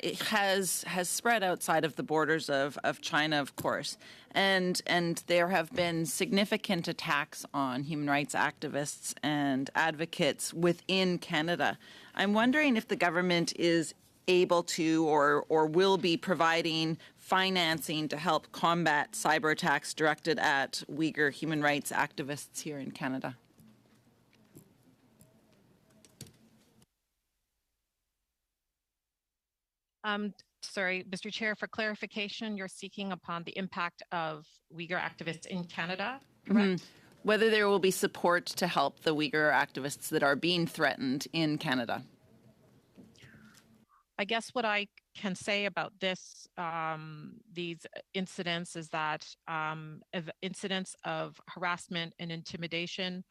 it has spread outside of the borders of China, of course, and there have been significant attacks on human rights activists and advocates within Canada. I'm wondering if the government is able to or will be providing financing to help combat cyber attacks directed at Uyghur human rights activists here in Canada? Sorry, Mr. Chair, for clarification, you're seeking upon the impact of Uyghur activists in Canada, correct? Whether there will be support to help the Uyghur activists that are being threatened in Canada. I guess what I can say about this, these incidents is that incidents of harassment and intimidation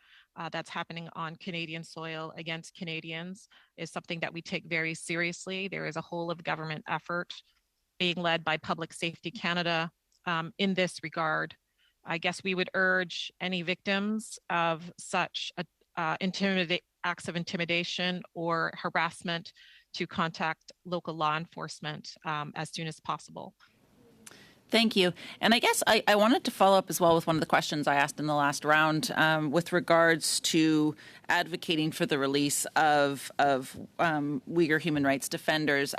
that's happening on Canadian soil against Canadians is something that we take very seriously. There is a whole of government effort being led by Public Safety Canada in this regard. I guess we would urge any victims of such acts of intimidation or harassment to contact local law enforcement as soon as possible. Thank you. And I guess I wanted to follow up as well with one of the questions I asked in the last round with regards to advocating for the release of Uyghur human rights defenders.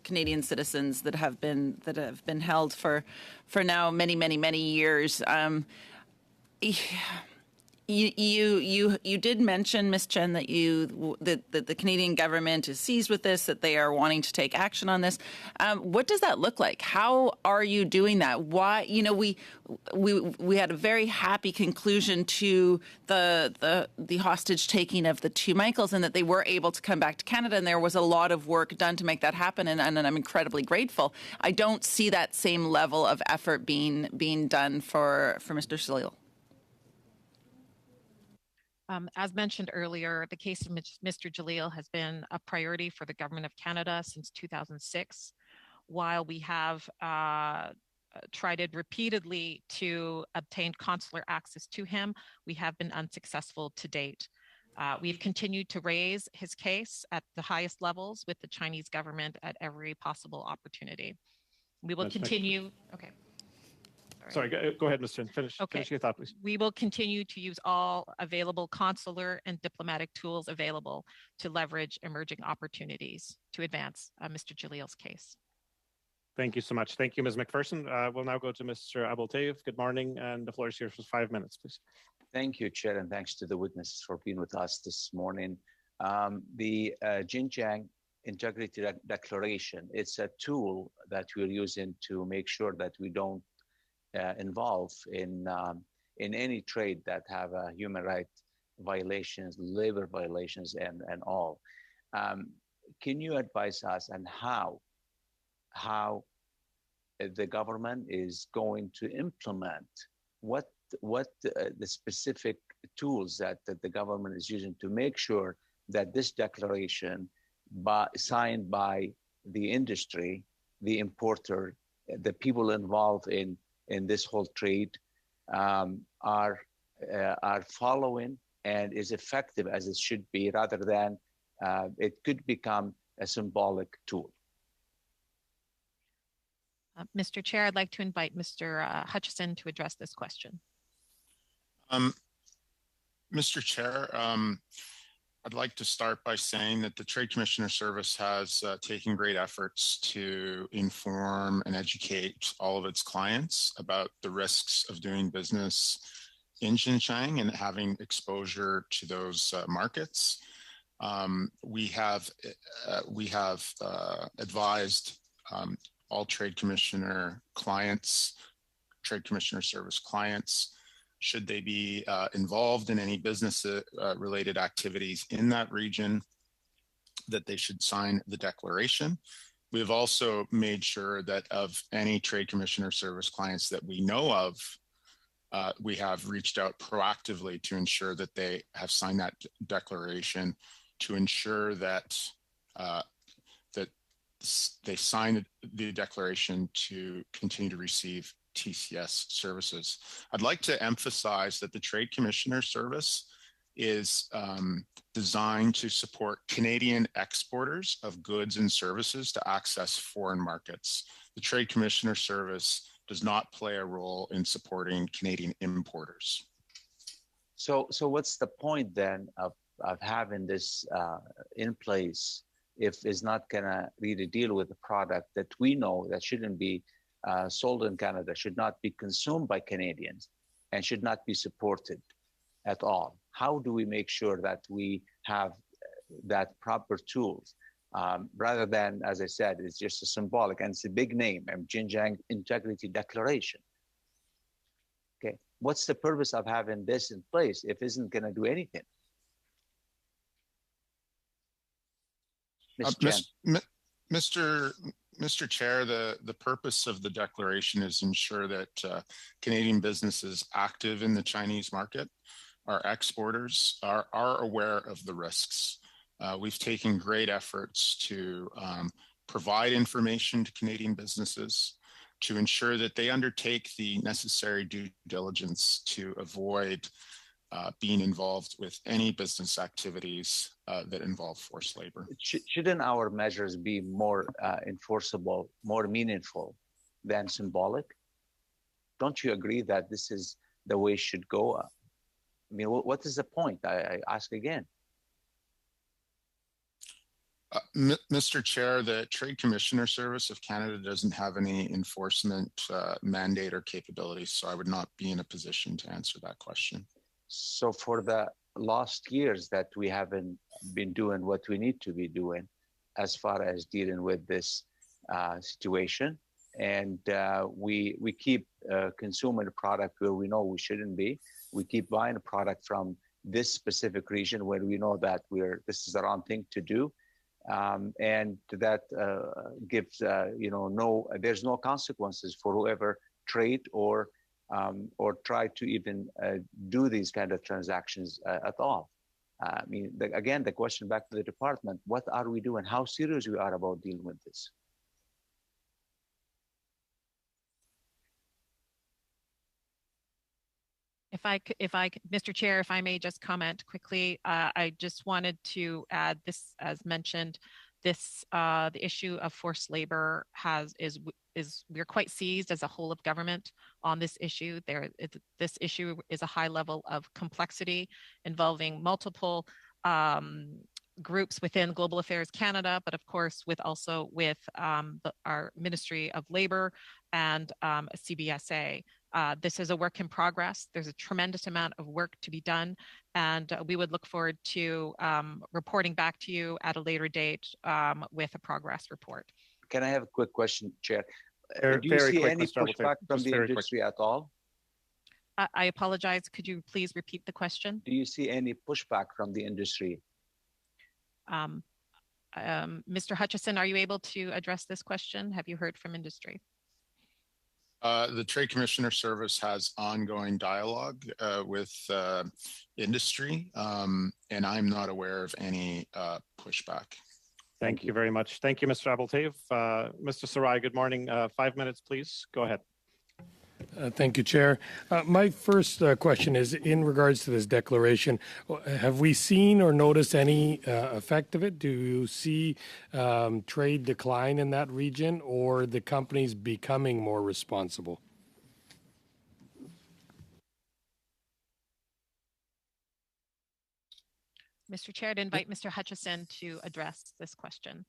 Canadian citizens that have been held for now many years. You did mention, Ms. Chen, that the Canadian government is seized with this, that they are wanting to take action on this. What does that look like? How are you doing that? Why? We had a very happy conclusion to the hostage taking of the two Michaels, and that they were able to come back to Canada, and there was a lot of work done to make that happen, and I'm incredibly grateful. I don't see that same level of effort being done for Mr. Jalil. As mentioned earlier, the case of Mr. Jalil has been a priority for the Government of Canada since 2006. While we have tried repeatedly to obtain consular access to him, we have been unsuccessful to date. We've continued to raise his case at the highest levels with the Chinese government at every possible opportunity. We will continue. Okay. Sorry, go ahead, Mr. Finish your thought, please. We will continue to use all available consular and diplomatic tools available to leverage emerging opportunities to advance Mr. Jalil's case. Thank you so much. Thank you, Ms. McPherson. We'll now go to Mr. Abultayev. Good morning, and the floor is yours for 5 minutes, please. Thank you, Chair, and thanks to the witnesses for being with us this morning. The Xinjiang Integrity Declaration, it's a tool that we're using to make sure that we don't involve in any trade that have human rights violations, labor violations, and all. Can you advise us on how the government is going to implement what the specific tools that the government is using to make sure that this declaration signed by the industry, the importer, the people involved in this whole trade are following and is effective as it should be, rather than it could become a symbolic tool? Mr. Chair, I'd like to invite Mr. Hutchison to address this question. Mr. Chair, I'd like to start by saying that the Trade Commissioner Service has taken great efforts to inform and educate all of its clients about the risks of doing business in Xinjiang and having exposure to those markets. We have advised all Trade Commissioner clients, Trade Commissioner Service clients, should they be involved in any business related activities in that region, that they should sign the declaration. We have also made sure that of any Trade Commissioner Service clients that we know of, we have reached out proactively to ensure that they have signed that declaration, to ensure that that they sign the declaration to continue to receive TCS services. I'd like to emphasize that the Trade Commissioner Service is designed to support Canadian exporters of goods and services to access foreign markets. The Trade Commissioner Service does not play a role in supporting Canadian importers. So what's the point then of having this in place if it's not gonna really deal with the product that we know that shouldn't be sold in Canada, should not be consumed by Canadians, and should not be supported at all? How do we make sure that we have that proper tools rather than, as I said, it's just a symbolic, and it's a big name, Xinjiang Integrity Declaration. Okay, what's the purpose of having this in place if it isn't going to do anything? Mr. Chair, the purpose of the declaration is ensure that Canadian businesses active in the Chinese market, our exporters, are aware of the risks. We've taken great efforts to provide information to Canadian businesses to ensure that they undertake the necessary due diligence to avoid being involved with any business activities that involve forced labor. Shouldn't our measures be more enforceable, more meaningful than symbolic? Don't you agree that this is the way it should go? I mean, what is the point? I ask again. Mr. Chair, the Trade Commissioner Service of Canada doesn't have any enforcement mandate or capabilities, so I would not be in a position to answer that question. So for the last years that we haven't been doing what we need to be doing as far as dealing with this situation, and we keep consuming a product where we know we shouldn't be. We keep buying a product from this specific region where we know that this is the wrong thing to do. And that gives, there's no consequences for whoever trade or try to even do these kind of transactions at all. I mean, again, the question back to the department, what are we doing? How serious we are about dealing with this? Mr. Chair, if I may just comment quickly, I just wanted to add this, as mentioned, the issue of forced labor we're quite seized as a whole of government on this issue. This issue is a high level of complexity involving multiple groups within Global Affairs Canada, but of course with our Ministry of Labor and CBSA. This is a work in progress. There's a tremendous amount of work to be done, and we would look forward to reporting back to you at a later date with a progress report. Can I have a quick question, Chair? Do you see any pushback from the industry at all? I apologize. Could you please repeat the question? Do you see any pushback from the industry? Mr. Hutchison, are you able to address this question? Have you heard from industry? The Trade Commissioner Service has ongoing dialogue with industry, and I'm not aware of any pushback. Thank you very much. Thank you, Mr. Abeltaev. Mr. Sarai, good morning. 5 minutes, please. Go ahead. Thank you, Chair. My first question is in regards to this declaration. Have we seen or noticed any effect of it? Do you see trade decline in that region, or the companies becoming more responsible? Mr. Chair, I'd invite Mr. Hutchison to address this question.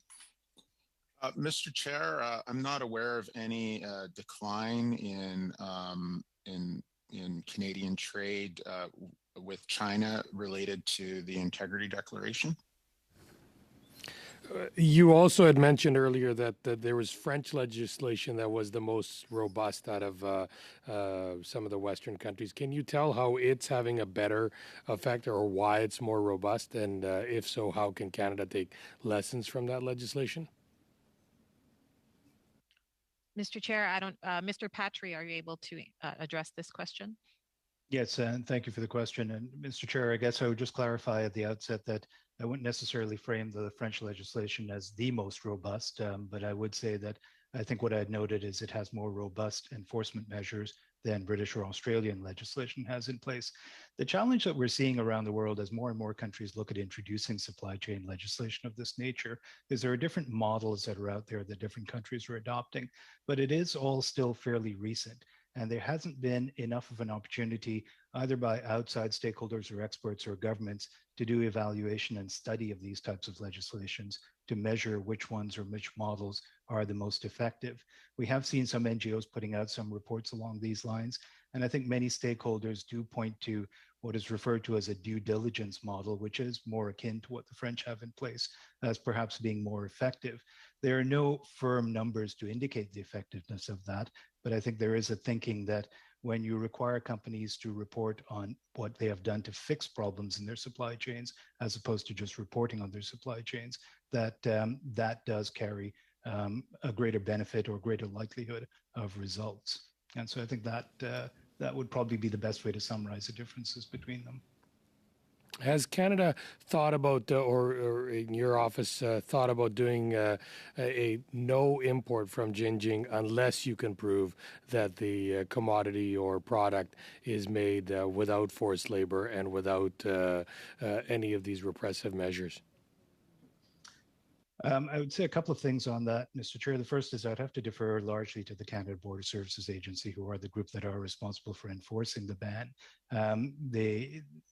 Mr. Chair, I'm not aware of any decline in Canadian trade with China related to the Integrity Declaration. You also had mentioned earlier that there was French legislation that was the most robust out of some of the Western countries. Can you tell how it's having a better effect, or why it's more robust? And if so, how can Canada take lessons from that legislation? Mr. Chair, Mr. Patry, are you able to address this question? Yes, and thank you for the question. And Mr. Chair, I guess I would just clarify at the outset that I wouldn't necessarily frame the French legislation as the most robust, but I would say that I think what I had noted is it has more robust enforcement measures than British or Australian legislation has in place. The challenge that we're seeing around the world as more and more countries look at introducing supply chain legislation of this nature is there are different models that are out there that different countries are adopting, but it is all still fairly recent. And there hasn't been enough of an opportunity, either by outside stakeholders or experts or governments, to do evaluation and study of these types of legislations to measure which ones or which models are the most effective. We have seen some NGOs putting out some reports along these lines, and I think many stakeholders do point to what is referred to as a due diligence model, which is more akin to what the French have in place, as perhaps being more effective. There are no firm numbers to indicate the effectiveness of that, but I think there is a thinking that when you require companies to report on what they have done to fix problems in their supply chains, as opposed to just reporting on their supply chains, that that does carry a greater benefit or greater likelihood of results. And so I think that that would probably be the best way to summarize the differences between them. Has Canada thought about, or in your office, thought about doing a no import from Xinjiang unless you can prove that the commodity or product is made without forced labor and without any of these repressive measures? I would say a couple of things on that, Mr. Chair. The first is I'd have to defer largely to the Canada Border Services Agency, who are the group that are responsible for enforcing the ban.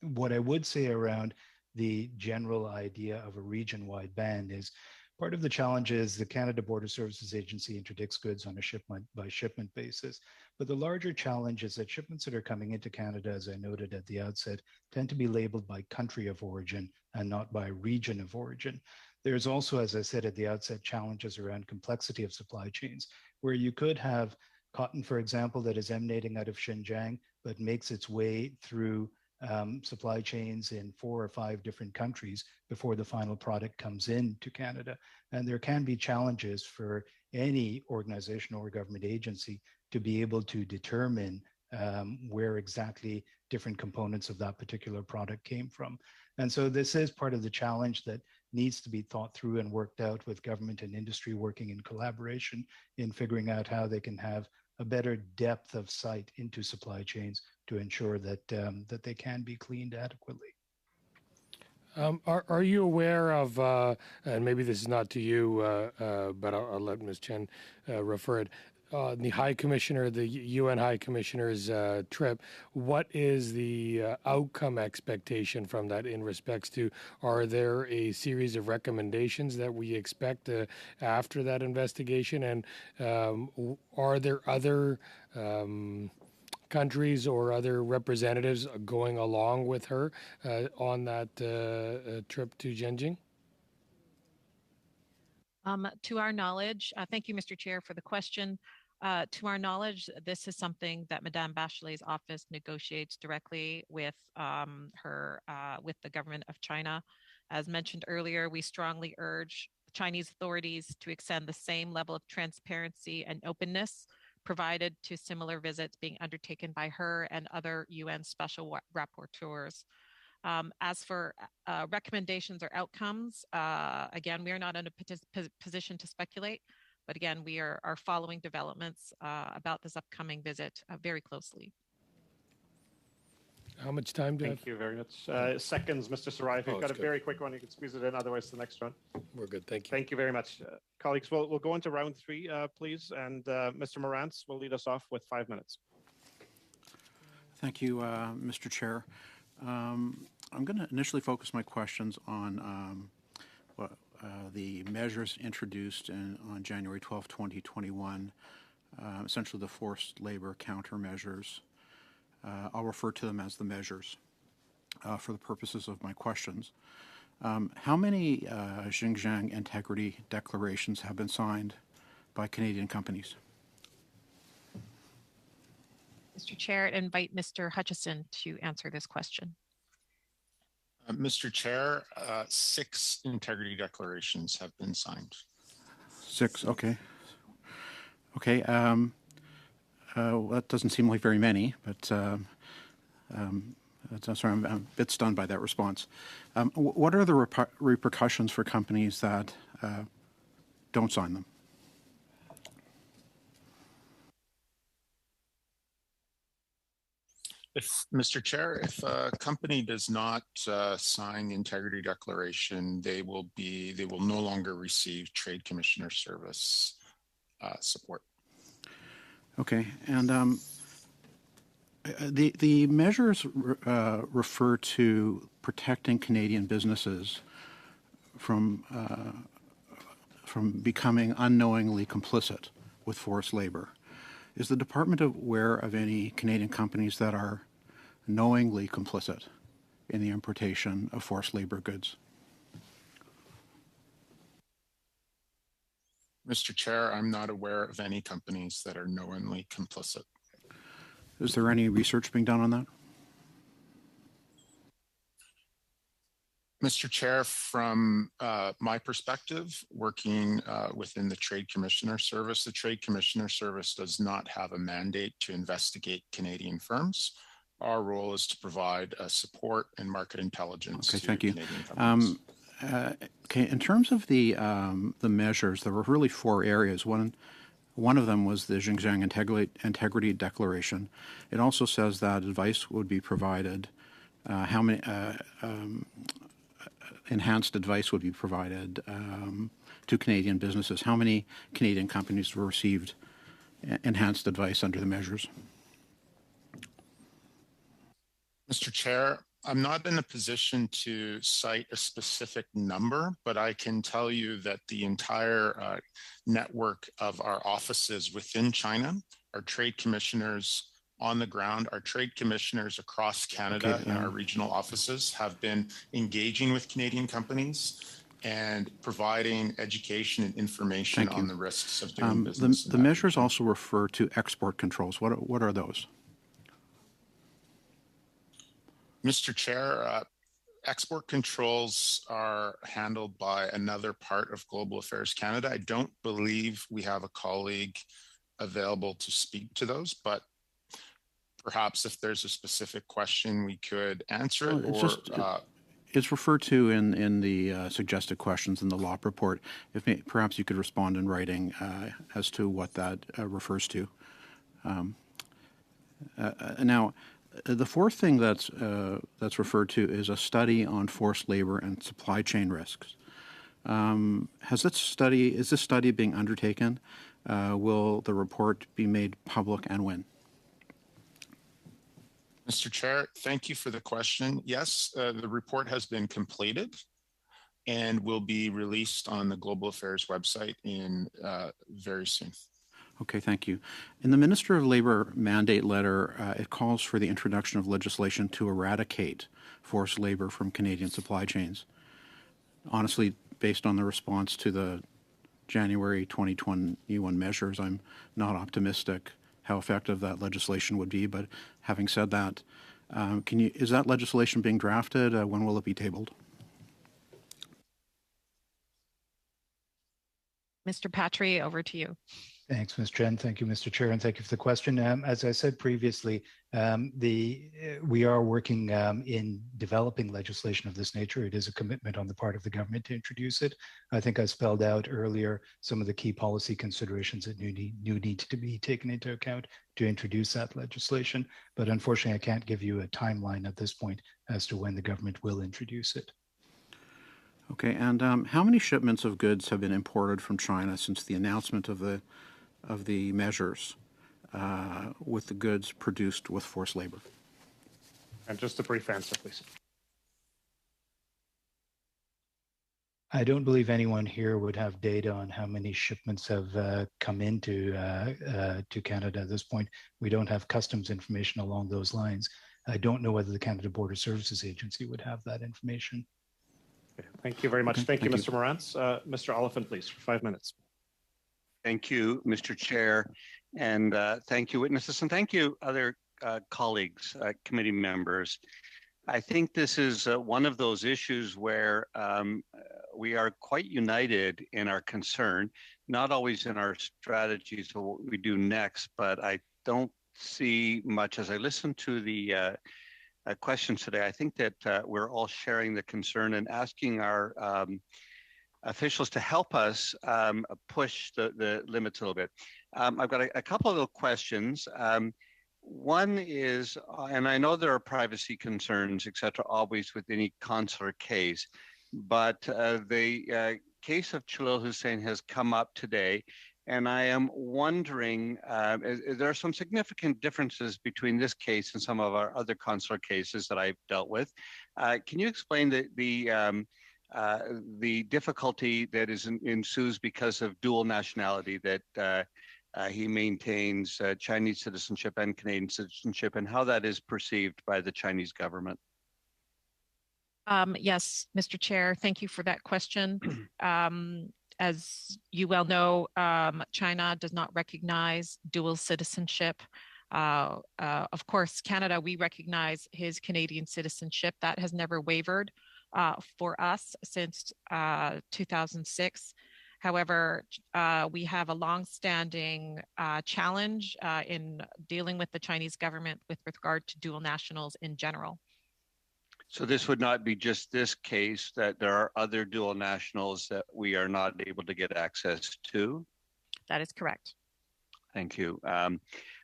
What I would say around the general idea of a region-wide ban is part of the challenge is the Canada Border Services Agency interdicts goods on a shipment-by-shipment basis. But the larger challenge is that shipments that are coming into Canada, as I noted at the outset, tend to be labeled by country of origin and not by region of origin. There's also, as I said at the outset, challenges around complexity of supply chains, where you could have cotton, for example, that is emanating out of Xinjiang, but makes its way through supply chains in 4 or 5 different countries before the final product comes into Canada. And there can be challenges for any organization or government agency to be able to determine where exactly different components of that particular product came from. And so this is part of the challenge that needs to be thought through and worked out with government and industry working in collaboration in figuring out how they can have a better depth of sight into supply chains to ensure that that they can be cleaned adequately. Are you aware of, and maybe this is not to you, but I'll let Ms. Chen refer it, the High Commissioner, the UN High Commissioner's trip, what is the outcome expectation from that in respects to, are there a series of recommendations that we expect after that investigation? And are there other countries or other representatives going along with her on that trip to Xinjiang? To our knowledge, thank you, Mr. Chair, for the question. To our knowledge, this is something that Madame Bachelet's office negotiates directly with with the government of China. As mentioned earlier, we strongly urge Chinese authorities to extend the same level of transparency and openness provided to similar visits being undertaken by her and other UN special rapporteurs. As for recommendations or outcomes, again, we are not in a position to speculate. But again, we are following developments about this upcoming visit very closely. How much time do you have? Thank you very much. Seconds, Mr. Sarai. If you've got a very quick one, you can squeeze it in. Otherwise, the next one. We're good. Thank you. Thank you very much. Colleagues, we'll go into round 3, please. And Mr. Morantz will lead us off with 5 minutes. Thank you, Mr. Chair. I'm going to initially focus my questions on the measures introduced on January 12, 2021, essentially the forced labor countermeasures. I'll refer to them as the measures for the purposes of my questions. How many Xinjiang integrity declarations have been signed by Canadian companies? Mr. Chair, I invite Mr. Hutchison to answer this question. Mr. Chair, 6 integrity declarations have been signed. 6, okay. Okay, well, that doesn't seem like very many, but sorry, I'm a bit stunned by that response. What are the repercussions for companies that don't sign them? Mr. Chair, if a company does not sign the integrity declaration, they will no longer receive Trade Commissioner Service support. Okay, and The measures refer to protecting Canadian businesses from becoming unknowingly complicit with forced labor. Is the department aware of any Canadian companies that are knowingly complicit in the importation of forced labor goods? Mr. Chair, I'm not aware of any companies that are knowingly complicit. Is there any research being done on that? Mr. Chair, from my perspective, working within the Trade Commissioner Service, the Trade Commissioner Service does not have a mandate to investigate Canadian firms. Our role is to provide support and market intelligence to Canadian companies. Okay, in terms of the measures, there were really four areas. One of them was the Xinjiang Integrity Declaration. It also says that advice would be provided. Enhanced advice would be provided to Canadian businesses. How many Canadian companies received enhanced advice under the measures? Mr. Chair, I'm not in a position to cite a specific number, but I can tell you that the entire network of our offices within China, our trade commissioners on the ground, our trade commissioners across Canada and our regional offices have been engaging with Canadian companies and providing education and information on the risks of doing business. The measures also refer to export controls. What are those? Mr. Chair, export controls are handled by another part of Global Affairs Canada. I don't believe we have a colleague available to speak to those, but perhaps if there's a specific question, we could answer it. It's referred to in the suggested questions in the LOP report. Perhaps you could respond in writing as to what that refers to. Now, the fourth thing that's referred to is a study on forced labor and supply chain risks. Is this study being undertaken? Will the report be made public, and when? Mr. Chair, thank you for the question. Yes, the report has been completed and will be released on the Global Affairs website very soon. Okay, thank you. In the Minister of Labour mandate letter, it calls for the introduction of legislation to eradicate forced labor from Canadian supply chains. Honestly, based on the response to the January 2021 measures, I'm not optimistic how effective that legislation would be. But having said that, is that legislation being drafted? When will it be tabled? Mr. Patry, over to you. Thanks, Ms. Chen. Thank you, Mr. Chair, and thank you for the question. As I said previously, we are working in developing legislation of this nature. It is a commitment on the part of the government to introduce it. I think I spelled out earlier some of the key policy considerations that need to be taken into account to introduce that legislation. But unfortunately, I can't give you a timeline at this point as to when the government will introduce it. Okay, and how many shipments of goods have been imported from China since the announcement of the measures with the goods produced with forced labor? And just a brief answer, please. I don't believe anyone here would have data on how many shipments have come into to Canada at this point. We don't have customs information along those lines. I don't know whether the Canada Border Services Agency would have that information. Okay, thank you very much. Thank you, Mr. Morantz. Mr. Oliphant, please, for 5 minutes. Thank you, Mr. Chair, and thank you, witnesses, and thank you, other colleagues, committee members. I think this is one of those issues where we are quite united in our concern, not always in our strategies or what we do next, but I don't see much as I listen to the questions today. I think that we're all sharing the concern and asking our officials to help us push the limits a little bit. I've got a couple of little questions. One is, and I know there are privacy concerns, et cetera, always with any consular case, but the case of Chalil Hussain has come up today, And I am wondering, there are some significant differences between this case and some of our other consular cases that I've dealt with. Can you explain the difficulty that ensues because of dual nationality, that he maintains Chinese citizenship and Canadian citizenship, and how that is perceived by the Chinese government? Yes, Mr. Chair, thank you for that question. As you well know, China does not recognize dual citizenship. Of course, Canada, we recognize his Canadian citizenship. That has never wavered for us since 2006. However, we have a long-standing challenge in dealing with the Chinese government with regard to dual nationals in general. So this would not be just this case, that there are other dual nationals that we are not able to get access to? That is correct. Thank you.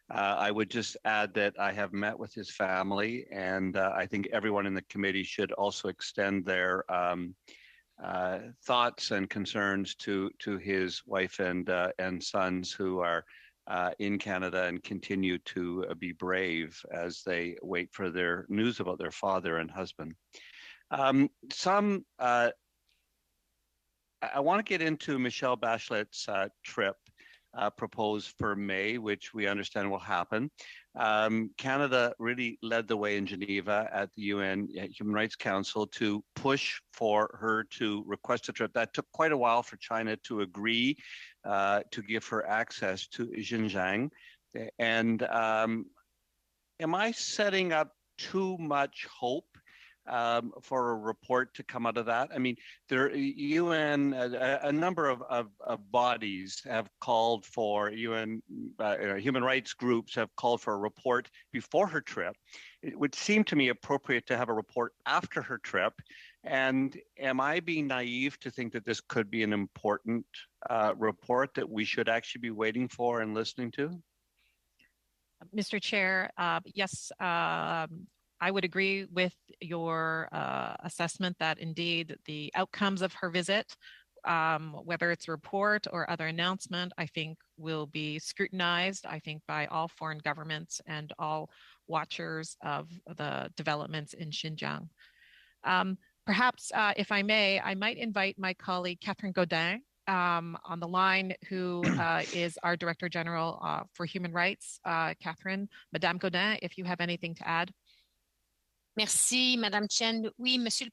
I would just add that I have met with his family, and I think everyone in the committee should also extend their thoughts and concerns to his wife and sons who are in Canada and continue to be brave as they wait for their news about their father and husband. I want to get into Michelle Bachelet's trip proposed for May, which we understand will happen. Canada really led the way in Geneva at the UN Human Rights Council to push for her to request a trip. That took quite a while for China to agree to give her access to Xinjiang. And am I setting up too much hope for a report to come out of that? I mean, there UN, a number of bodies have called for, UN human rights groups have called for a report before her trip. It would seem to me appropriate to have a report after her trip. And am I being naive to think that this could be an important report that we should actually be waiting for and listening to? Mr. Chair, yes, I would agree with your assessment that indeed the outcomes of her visit, whether it's a report or other announcement, I think will be scrutinized, I think, by all foreign governments and all watchers of the developments in Xinjiang. Perhaps, if I may, I might invite my colleague, Catherine Gaudin, on the line, who is our Director General for Human Rights. Catherine, Madame Gaudin, if you have anything to add. Merci, Madame Chen. Oui, Monsieur.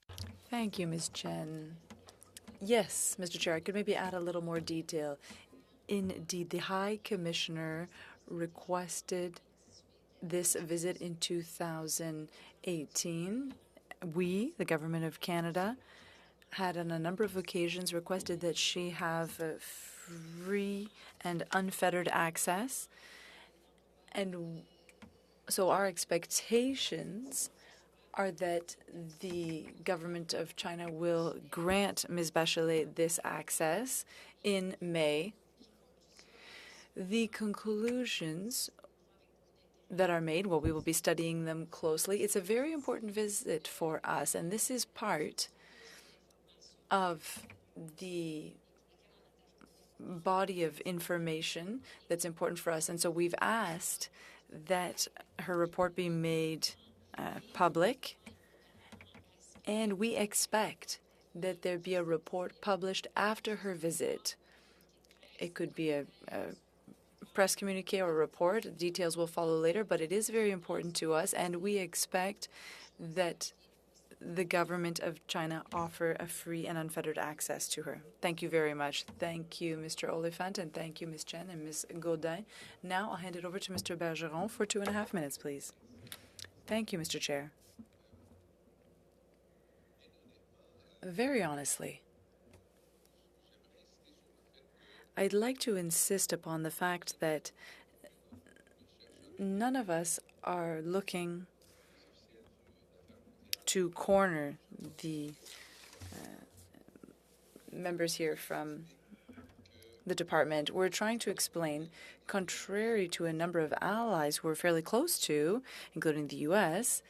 Thank you, Ms. Chen. Yes, Mr. Chair, I could maybe add a little more detail. Indeed, the High Commissioner requested this visit in 2018. We, the Government of Canada, had on a number of occasions requested that she have free and unfettered access. And so our expectations are that the government of China will grant Ms. Bachelet this access in May. The conclusions that are made, well, we will be studying them closely. It's a very important visit for us, and this is part of the body of information that's important for us. And so we've asked that her report be made public, and we expect that there be a report published after her visit. It could be a press communique or a report. Details will follow later, but it is very important to us, and we expect that the government of China offer a free and unfettered access to her. Thank you very much. Thank you, Mr. Oliphant, and thank you, Ms. Chen and Ms. Gaudin. Now I'll hand it over to Mr. Bergeron for 2.5 minutes, please. Thank you, Mr. Chair. Very honestly, I'd like to insist upon the fact that none of us are looking to corner the members here from the department. We're trying to explain, contrary to a number of allies who are fairly close to, including the U.S.,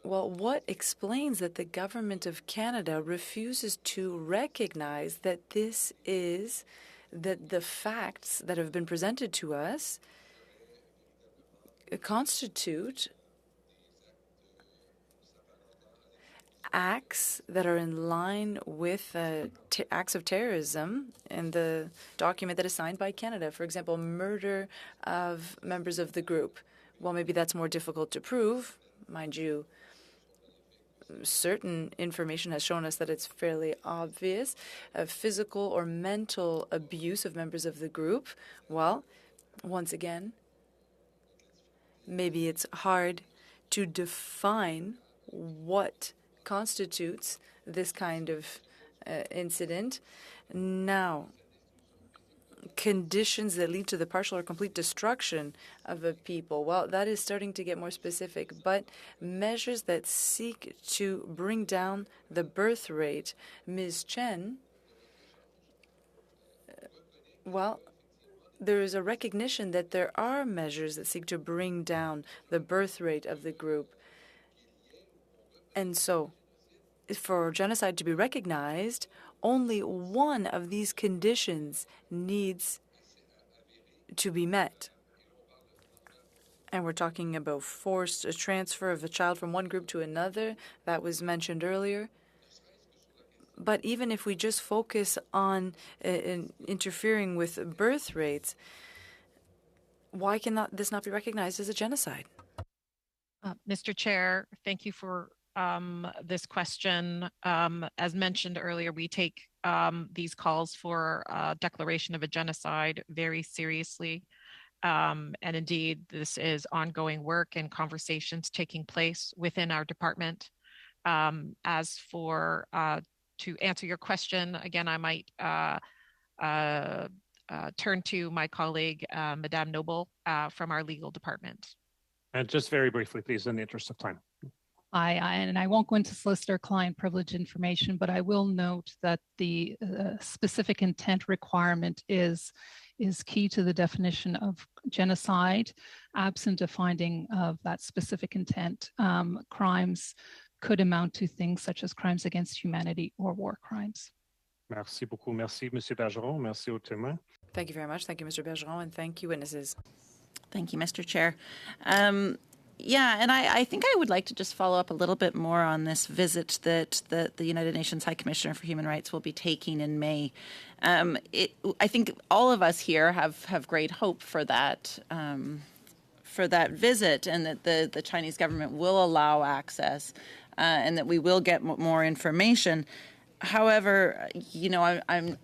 well, what explains that the government of Canada refuses to recognize that this is that the facts that have been presented to us constitute acts that are in line with acts of terrorism in the document that is signed by Canada. For example, murder of members of the group. Well, maybe that's more difficult to prove. Mind you, certain information has shown us that it's fairly obvious. Physical or mental abuse of members of the group. Well, once again, maybe it's hard to define what constitutes this kind of incident. Now, conditions that lead to the partial or complete destruction of a people, well, that is starting to get more specific, but measures that seek to bring down the birth rate. Ms. Chen, well, there is a recognition that there are measures that seek to bring down the birth rate of the group. And so, for genocide to be recognized, only one of these conditions needs to be met. And we're talking about forced transfer of a child from one group to another. That was mentioned earlier. But even if we just focus on interfering with birth rates, why can this not be recognized as a genocide? Mr. Chair, thank you for this question. As mentioned earlier, we take these calls for declaration of a genocide very seriously. And indeed, this is ongoing work and conversations taking place within our department. As for to answer your question, again, I might turn to my colleague, Madame Noble, from our legal department. And just very briefly, please, in the interest of time. I won't go into solicitor-client privilege information, but I will note that the specific intent requirement is key to the definition of genocide. Absent a finding of that specific intent, crimes could amount to things such as crimes against humanity or war crimes. Merci beaucoup. Merci, Monsieur Bergeron. Merci aux témoins. Thank you very much. Thank you, Mr. Bergeron, and thank you, witnesses. Thank you, Mr. Chair. Yeah, and I think I would like to just follow up a little bit more on this visit that the United Nations High Commissioner for Human Rights will be taking in May. I think all of us here have great hope for that visit, and that the Chinese government will allow access, and that we will get more information. However, you know, I'm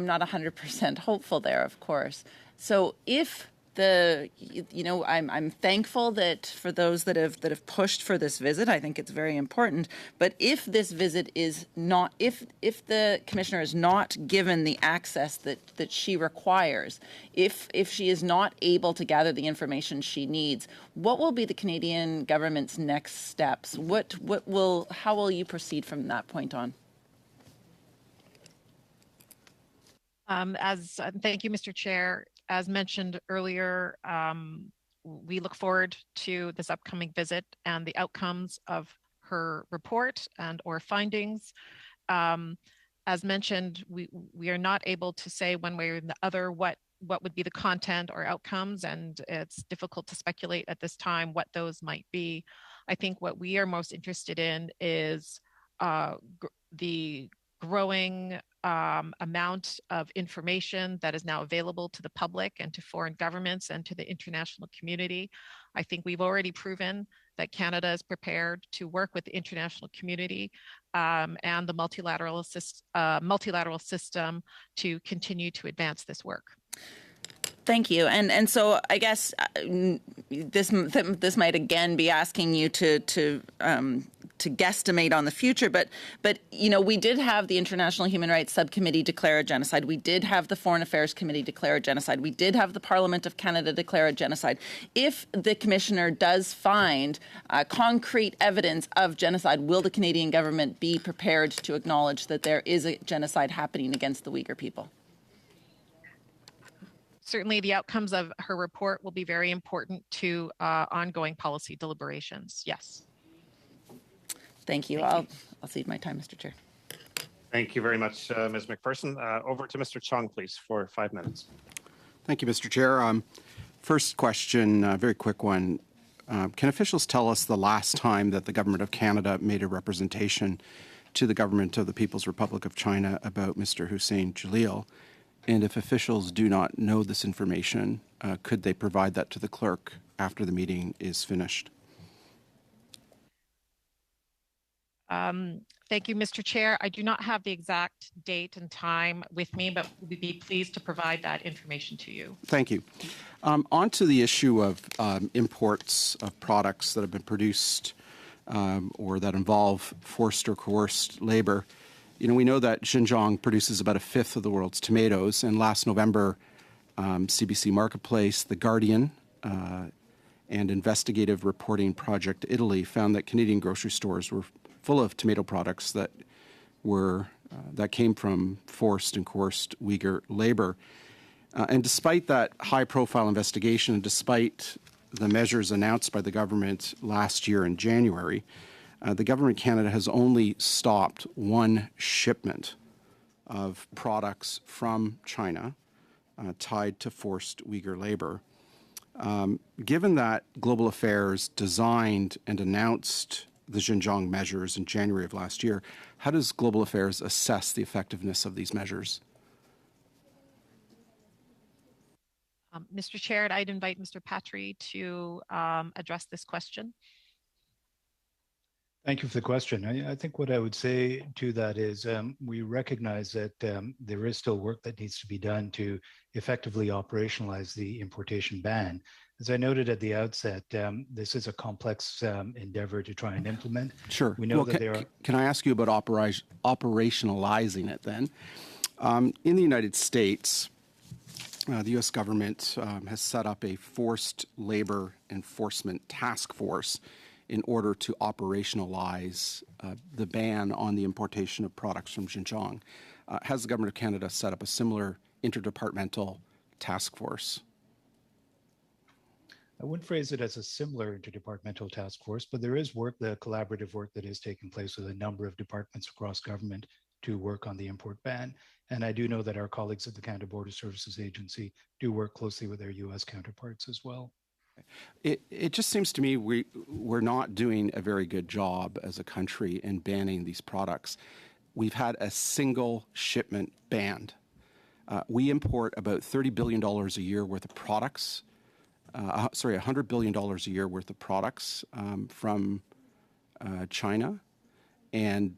not 100% hopeful there, of course. So if I'm thankful that for those that have pushed for this visit, I think it's very important. But if this visit is not, if the commissioner is not given the access that she requires, if she is not able to gather the information she needs, what will be the Canadian government's next steps? How will you proceed from that point on? Thank you, Mr. Chair. As mentioned earlier, we look forward to this upcoming visit and the outcomes of her report and or findings. As mentioned, we are not able to say one way or the other what would be the content or outcomes, and it's difficult to speculate at this time what those might be. I think what we are most interested in is the growing amount of information that is now available to the public and to foreign governments and to the international community. I think we've already proven that Canada is prepared to work with the international community and the multilateral system to continue to advance this work. Thank you. And so I guess this might again be asking you to guesstimate on the future, but you know, we did have the International Human Rights Subcommittee declare a genocide. We did have the Foreign Affairs Committee declare a genocide. We did have the Parliament of Canada declare a genocide. If the Commissioner does find concrete evidence of genocide, will the Canadian government be prepared to acknowledge that there is a genocide happening against the Uyghur people? Certainly, the outcomes of her report will be very important to ongoing policy deliberations. Yes. Thank you. I'll cede my time, Mr. Chair. Thank you very much, Ms. McPherson. Over to Mr. Chong, please, for 5 minutes. Thank you, Mr. Chair. First question, very quick one. Can officials tell us the last time that the Government of Canada made a representation to the Government of the People's Republic of China about Mr. Hussein Jalil? And if officials do not know this information, could they provide that to the clerk after the meeting is finished? Thank you, Mr. Chair. I do not have the exact date and time with me, but we'd be pleased to provide that information to you. Thank you. On to the issue of imports of products that have been produced or that involve forced or coerced labor. You know, we know that Xinjiang produces about a fifth of the world's tomatoes, and last November, CBC Marketplace, The Guardian, and Investigative Reporting Project Italy found that Canadian grocery stores were full of tomato products that came from forced and coerced Uyghur labor. And despite that high-profile investigation, and despite the measures announced by the government last year in January, the Government of Canada has only stopped one shipment of products from China tied to forced Uyghur labor. Given that Global Affairs designed and announced the Xinjiang measures in January of last year, how does Global Affairs assess the effectiveness of these measures? Mr. Chair, I'd invite Mr. Patry to address this question. Thank you for the question. I think what I would say to that is we recognize that there is still work that needs to be done to effectively operationalize the importation ban. As I noted at the outset, this is a complex endeavor to try and implement. Sure. We know that there are... Can I ask you about operationalizing it then? In the United States, the U.S. government has set up a forced labor enforcement task force in order to operationalize the ban on the importation of products from Xinjiang. Has the Government of Canada set up a similar interdepartmental task force? I wouldn't phrase it as a similar interdepartmental task force, but there is work, the collaborative work that is taking place with a number of departments across government to work on the import ban. And I do know that our colleagues at the Canada Border Services Agency do work closely with their U.S. counterparts as well. It just seems to me we're not doing a very good job as a country in banning these products. We've had a single shipment banned. We import about $30 billion a year worth of products. $100 billion a year worth of products from China, and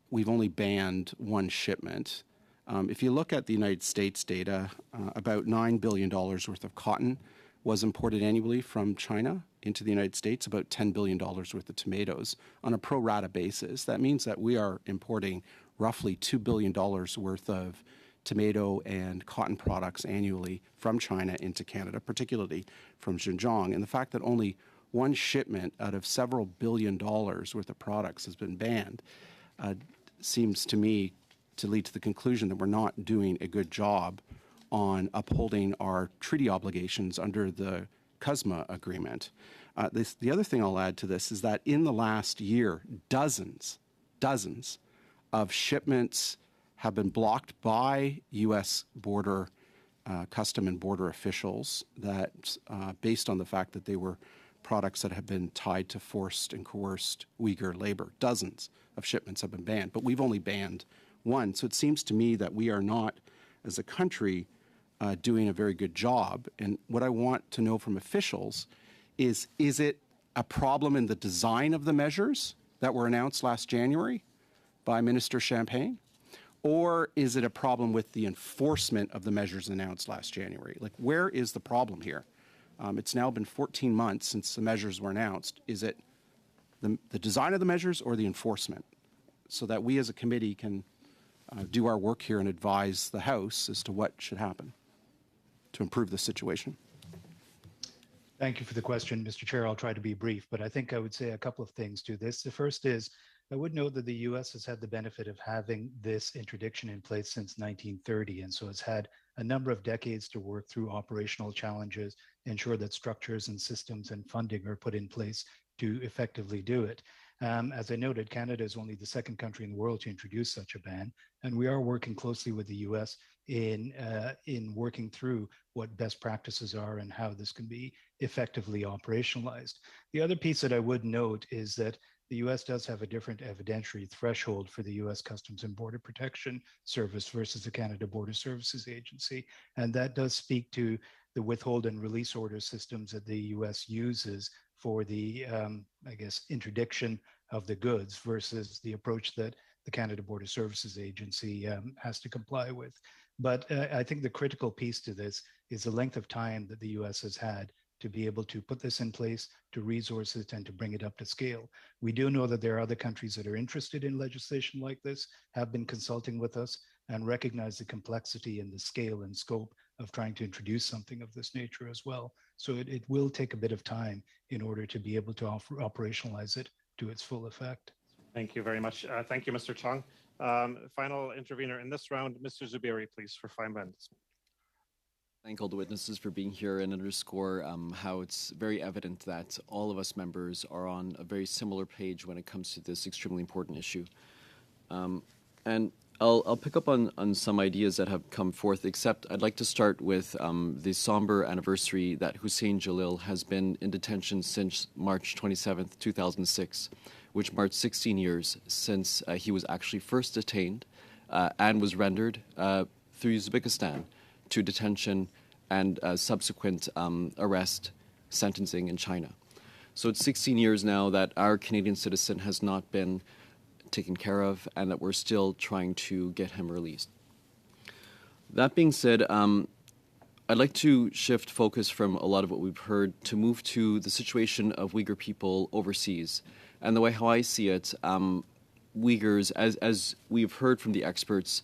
we've only banned one shipment. If you look at the United States data, about $9 billion worth of cotton was imported annually from China into the United States, about $10 billion worth of tomatoes on a pro rata basis. That means that we are importing roughly $2 billion worth of tomato and cotton products annually from China into Canada, particularly from Xinjiang. And the fact that only one shipment out of several billion dollars worth of products has been banned seems to me to lead to the conclusion that we're not doing a good job on upholding our treaty obligations under the CUSMA agreement. The other thing I'll add to this is that in the last year, dozens of shipments have been blocked by U.S. border, custom and border officials that, based on the fact that they were products that have been tied to forced and coerced Uyghur labor. Dozens of shipments have been banned, but we've only banned one. So it seems to me that we are not, as a country, doing a very good job. And what I want to know from officials is it a problem in the design of the measures that were announced last January by Minister Champagne? Or is it a problem with the enforcement of the measures announced last January? Like, where is the problem here? It's now been 14 months since the measures were announced. Is it the design of the measures or the enforcement? So that we as a committee can do our work here and advise the House as to what should happen to improve the situation. Thank you for the question, Mr. Chair. I'll try to be brief, but I think I would say a couple of things to this. The first is, I would note that the U.S. has had the benefit of having this interdiction in place since 1930, and so it's had a number of decades to work through operational challenges, ensure that structures and systems and funding are put in place to effectively do it. As I noted, Canada is only the second country in the world to introduce such a ban, and we are working closely with the U.S. in working through what best practices are and how this can be effectively operationalized. The other piece that I would note is that the U.S. does have a different evidentiary threshold for the U.S. Customs and Border Protection Service versus the Canada Border Services Agency, and that does speak to the withhold and release order systems that the U.S. uses for the, I guess, interdiction of the goods versus the approach that the Canada Border Services Agency has to comply with. But I think the critical piece to this is the length of time that the U.S. has had to be able to put this in place, to resource it, and to bring it up to scale. We do know that there are other countries that are interested in legislation like this, have been consulting with us, and recognize the complexity and the scale and scope of trying to introduce something of this nature as well. So it will take a bit of time in order to be able to operationalize it to its full effect. Thank you very much. Thank you, Mr. Chong. Final intervener in this round, Mr. Zuberi, please, for 5 minutes. Thank all the witnesses for being here and underscore how it's very evident that all of us members are on a very similar page when it comes to this extremely important issue. And I'll pick up on some ideas that have come forth, except I'd like to start with the somber anniversary that Hussein Jalil has been in detention since March 27th, 2006, which marked 16 years since he was actually first detained and was rendered through Uzbekistan to detention and subsequent arrest, sentencing in China. So it's 16 years now that our Canadian citizen has not been taken care of and that we're still trying to get him released. That being said, I'd like to shift focus from a lot of what we've heard to move to the situation of Uyghur people overseas. And the way how I see it, Uyghurs, as we've heard from the experts,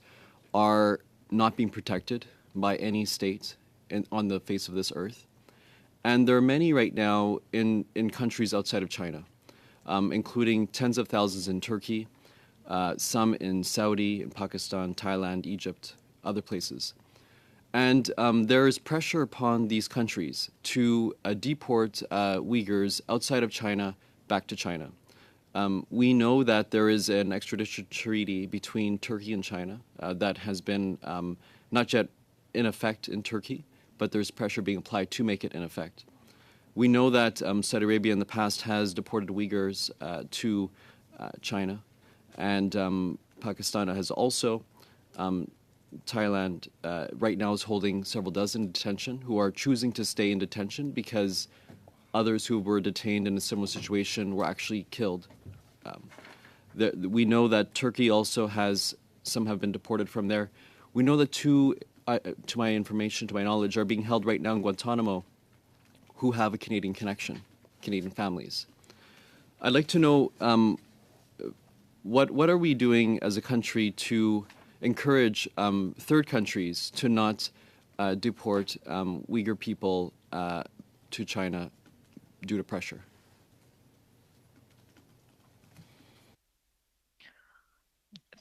are not being protected by any state on the face of this earth. And there are many right now in countries outside of China, including tens of thousands in Turkey, some in Saudi, in Pakistan, Thailand, Egypt, other places. And there is pressure upon these countries to deport Uyghurs outside of China back to China. We know that there is an extradition treaty between Turkey and China that has been not yet in effect in Turkey, but there's pressure being applied to make it in effect. We know that Saudi Arabia in the past has deported Uyghurs to China, and Pakistan has also. Thailand right now is holding several dozen in detention who are choosing to stay in detention because others who were detained in a similar situation were actually killed. We know that Turkey also has, some have been deported from there. We know that two, to my information, to my knowledge, are being held right now in Guantanamo who have a Canadian connection, Canadian families. I'd like to know what are we doing as a country to encourage third countries to not deport Uyghur people to China due to pressure?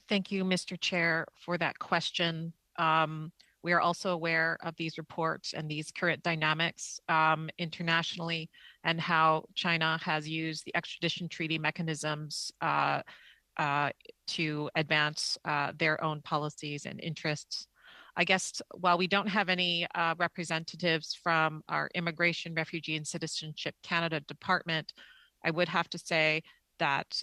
Thank you, Mr. Chair, for that question. We are also aware of these reports and these current dynamics internationally and how China has used the extradition treaty mechanisms to advance their own policies and interests. I guess while we don't have any representatives from our Immigration, Refugee, and Citizenship Canada department, I would have to say that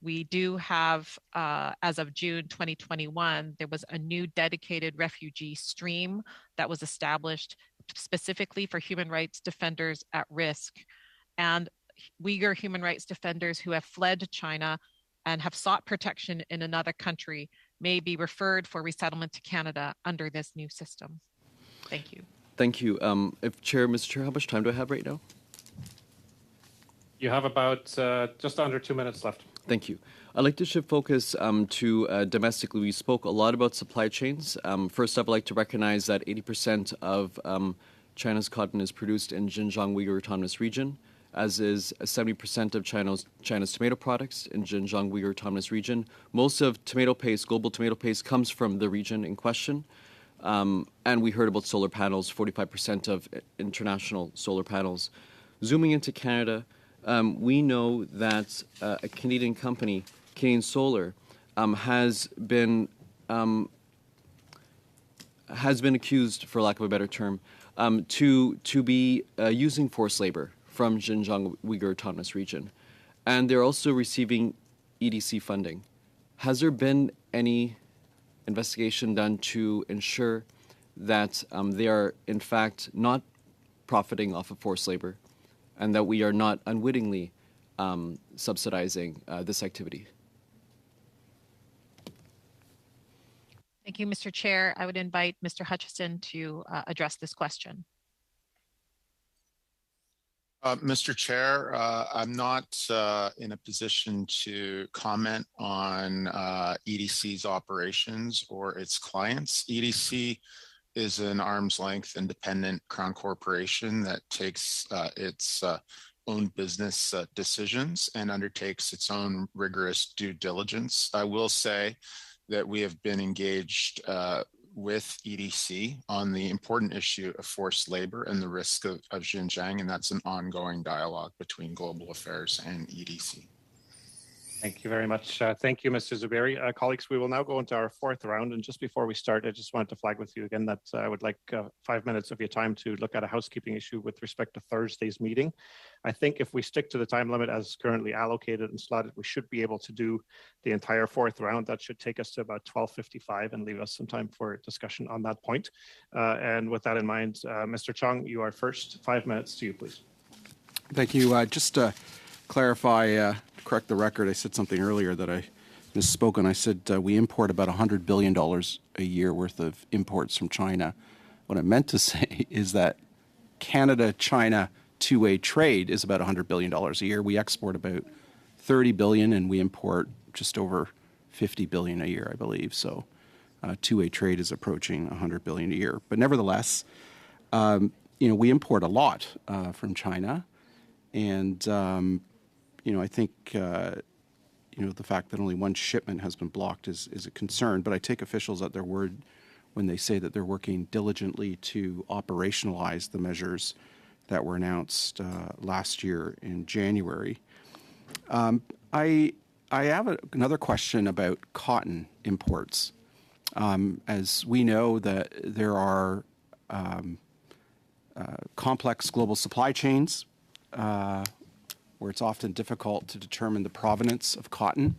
we do have, as of June 2021, there was a new dedicated refugee stream that was established specifically for human rights defenders at risk. And Uyghur human rights defenders who have fled to China and have sought protection in another country may be referred for resettlement to Canada under this new system. Thank you. Thank you. Mr. Chair, how much time do I have right now? You have about just under 2 minutes left. Thank you. I'd like to shift focus to domestically. We spoke a lot about supply chains. First up, I'd like to recognize that 80% of China's cotton is produced in Xinjiang Uyghur Autonomous Region, as is 70% of China's tomato products in Xinjiang Uyghur Autonomous Region. Most of tomato paste, global tomato paste, comes from the region in question. And we heard about solar panels, 45% of international solar panels. Zooming into Canada, we know that a Canadian company, Canadian Solar, has been accused, for lack of a better term, to be using forced labor from Xinjiang Uyghur Autonomous Region, and they're also receiving EDC funding. Has there been any investigation done to ensure that they are in fact not profiting off of forced labor, and that we are not unwittingly subsidizing this activity? Thank you, Mr. Chair. I would invite Mr. Hutchison to address this question. Mr. Chair, I'm not in a position to comment on EDC's operations or its clients. EDC is an arm's length independent Crown corporation that takes its own business decisions and undertakes its own rigorous due diligence. I will say that we have been engaged with EDC on the important issue of forced labor and the risk of Xinjiang, and that's an ongoing dialogue between Global Affairs and EDC. Thank you very much. Thank you, Mr. Zuberi. Colleagues, we will now go into our fourth round. And just before we start, I just wanted to flag with you again that I would like 5 minutes of your time to look at a housekeeping issue with respect to Thursday's meeting. I think if we stick to the time limit as currently allocated and slotted, we should be able to do the entire fourth round. That should take us to about 12:55 and leave us some time for discussion on that point. And with that in mind, Mr. Chong, you are first. 5 minutes to you, please. Thank you. Just to clarify, correct the record, I said something earlier that I misspoke on. I said we import about $100 billion a year worth of imports from China. What I meant to say is that Canada-China two-way trade is about $100 billion a year. We export about $30 billion and we import just over $50 billion a year, I believe. So two-way trade is approaching $100 billion a year. But nevertheless, we import a lot from China. And I think, the fact that only one shipment has been blocked is a concern. But I take officials at their word when they say that they're working diligently to operationalize the measures that were announced last year in January. I have another question about cotton imports. As we know that there are complex global supply chains where it's often difficult to determine the provenance of cotton.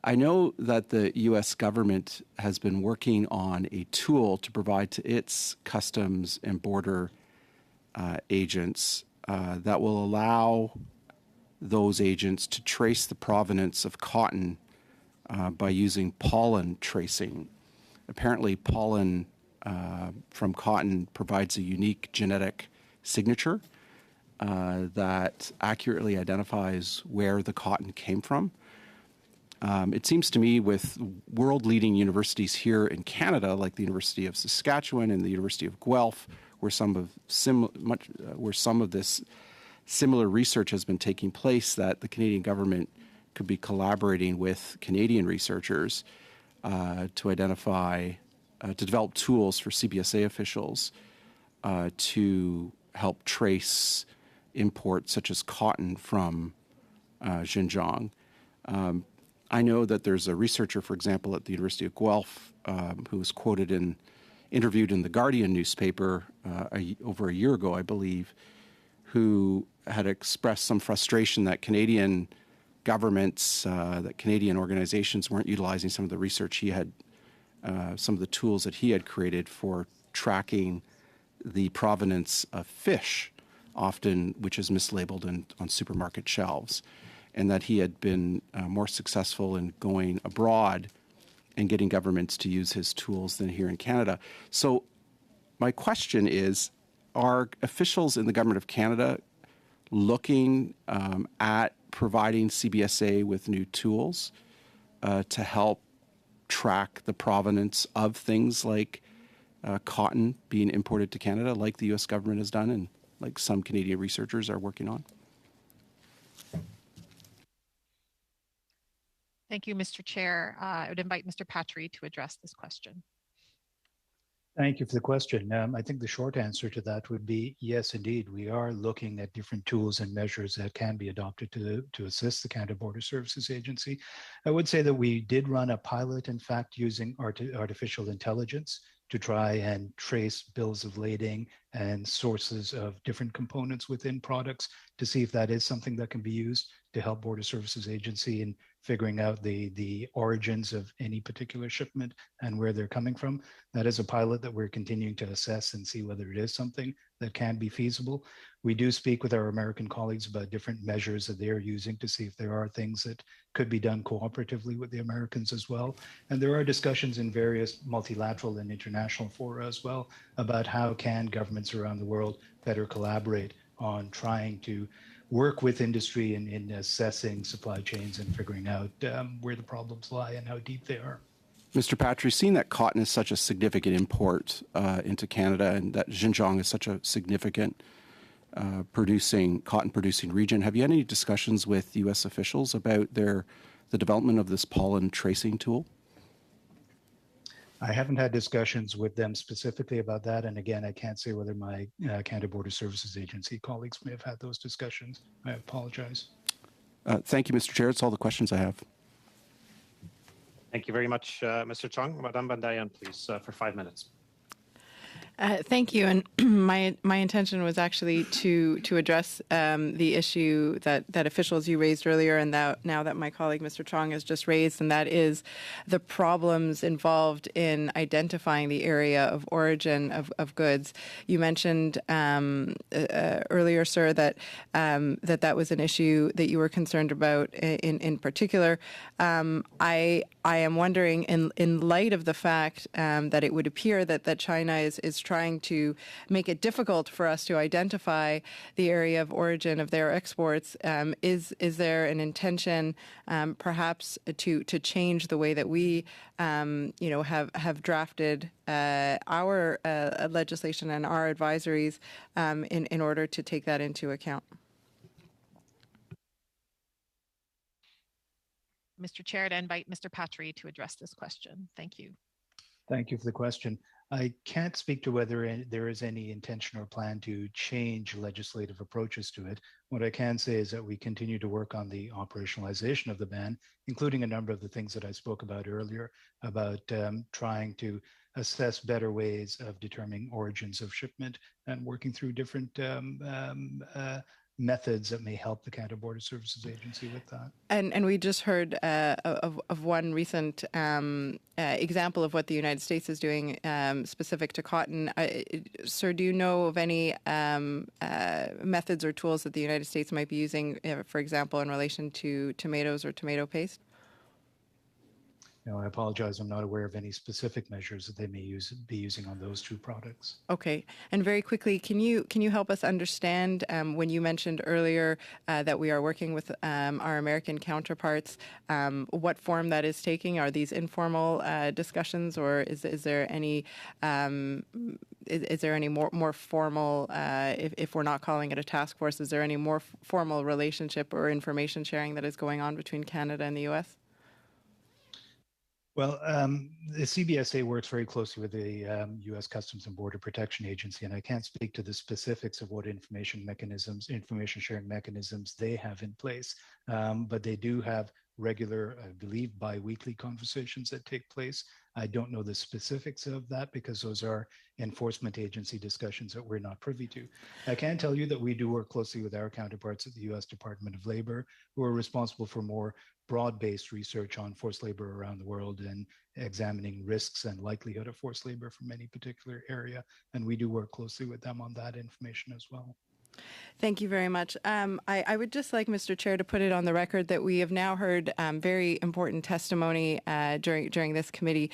I know that the U.S. government has been working on a tool to provide to its customs and border agents that will allow those agents to trace the provenance of cotton by using pollen tracing. Apparently, pollen from cotton provides a unique genetic signature that accurately identifies where the cotton came from. It seems to me with world-leading universities here in Canada, like the University of Saskatchewan and the University of Guelph, where some of this similar research has been taking place, that the Canadian government could be collaborating with Canadian researchers to identify, to develop tools for CBSA officials to help trace imports such as cotton from Xinjiang. I know that there's a researcher, for example, at the University of Guelph who was interviewed in the Guardian newspaper over a year ago, I believe, who had expressed some frustration that Canadian governments, that Canadian organizations weren't utilizing some of the research he had, some of the tools that he had created for tracking the provenance of fish, often which is mislabeled on supermarket shelves, and that he had been more successful in going abroad and getting governments to use his tools than here in Canada. So my question is, are officials in the Government of Canada looking at providing CBSA with new tools to help track the provenance of things like cotton being imported to Canada, like the U.S. government has done and like some Canadian researchers are working on? Thank you, Mr. Chair. I would invite Mr. Patry to address this question. Thank you for the question. I think the short answer to that would be yes, indeed. We are looking at different tools and measures that can be adopted to assist the Canada Border Services Agency. I would say that we did run a pilot, in fact, using artificial intelligence to try and trace bills of lading and sources of different components within products to see if that is something that can be used to help Border Services Agency in figuring out the origins of any particular shipment and where they're coming from. That is a pilot that we're continuing to assess and see whether it is something that can be feasible. We do speak with our American colleagues about different measures that they're using to see if there are things that could be done cooperatively with the Americans as well. And there are discussions in various multilateral and international fora as well about how can governments around the world better collaborate on trying to work with industry in assessing supply chains and figuring out where the problems lie and how deep they are. Mr. Patry, seeing that cotton is such a significant import into Canada and that Xinjiang is such a significant cotton-producing region, have you had any discussions with U.S. officials about the development of this pollen tracing tool? I haven't had discussions with them specifically about that. And again, I can't say whether my Canada Border Services Agency colleagues may have had those discussions. I apologize. Thank you, Mr. Chair. That's all the questions I have. Thank you very much, Mr. Chong. Madame Bandayan, please, for 5 minutes. Thank you. And my intention was actually to address the issue that officials you raised earlier, and now that my colleague Mr. Chong has just raised, and that is the problems involved in identifying the area of origin of goods. You mentioned earlier, sir, that that was an issue that you were concerned about in particular. I am wondering, in light of the fact that it would appear that China is trying to make it difficult for us to identify the area of origin of their exports, is there an intention perhaps to change the way that we have drafted our legislation and our advisories in order to take that into account? Mr. Chair, I'd invite Mr. Patry to address this question. Thank you. Thank you for the question. I can't speak to whether there is any intention or plan to change legislative approaches to it. What I can say is that we continue to work on the operationalization of the ban, including a number of the things that I spoke about earlier, about trying to assess better ways of determining origins of shipment and working through different methods that may help the Canada Border Services Agency with that. And we just heard of one recent example of what the United States is doing specific to cotton. Sir, do you know of any methods or tools that the United States might be using, for example, in relation to tomatoes or tomato paste? No, I apologize. I'm not aware of any specific measures that they may be using on those two products. Okay. And very quickly, can you help us understand when you mentioned earlier that we are working with our American counterparts, what form that is taking? Are these informal discussions, or is there any more formal? If we're not calling it a task force, is there any more formal relationship or information sharing that is going on between Canada and the U.S.? Well, the CBSA works very closely with the U.S. Customs and Border Protection Agency, and I can't speak to the specifics of what information sharing mechanisms they have in place, but they do have regular, I believe, bi-weekly conversations that take place. I don't know the specifics of that because those are enforcement agency discussions that we're not privy to. I can tell you that we do work closely with our counterparts at the U.S. Department of Labor, who are responsible for more broad-based research on forced labor around the world and examining risks and likelihood of forced labor from any particular area. And we do work closely with them on that information as well. Thank you very much. I would just like, Mr. Chair, to put it on the record that we have now heard very important testimony during this committee,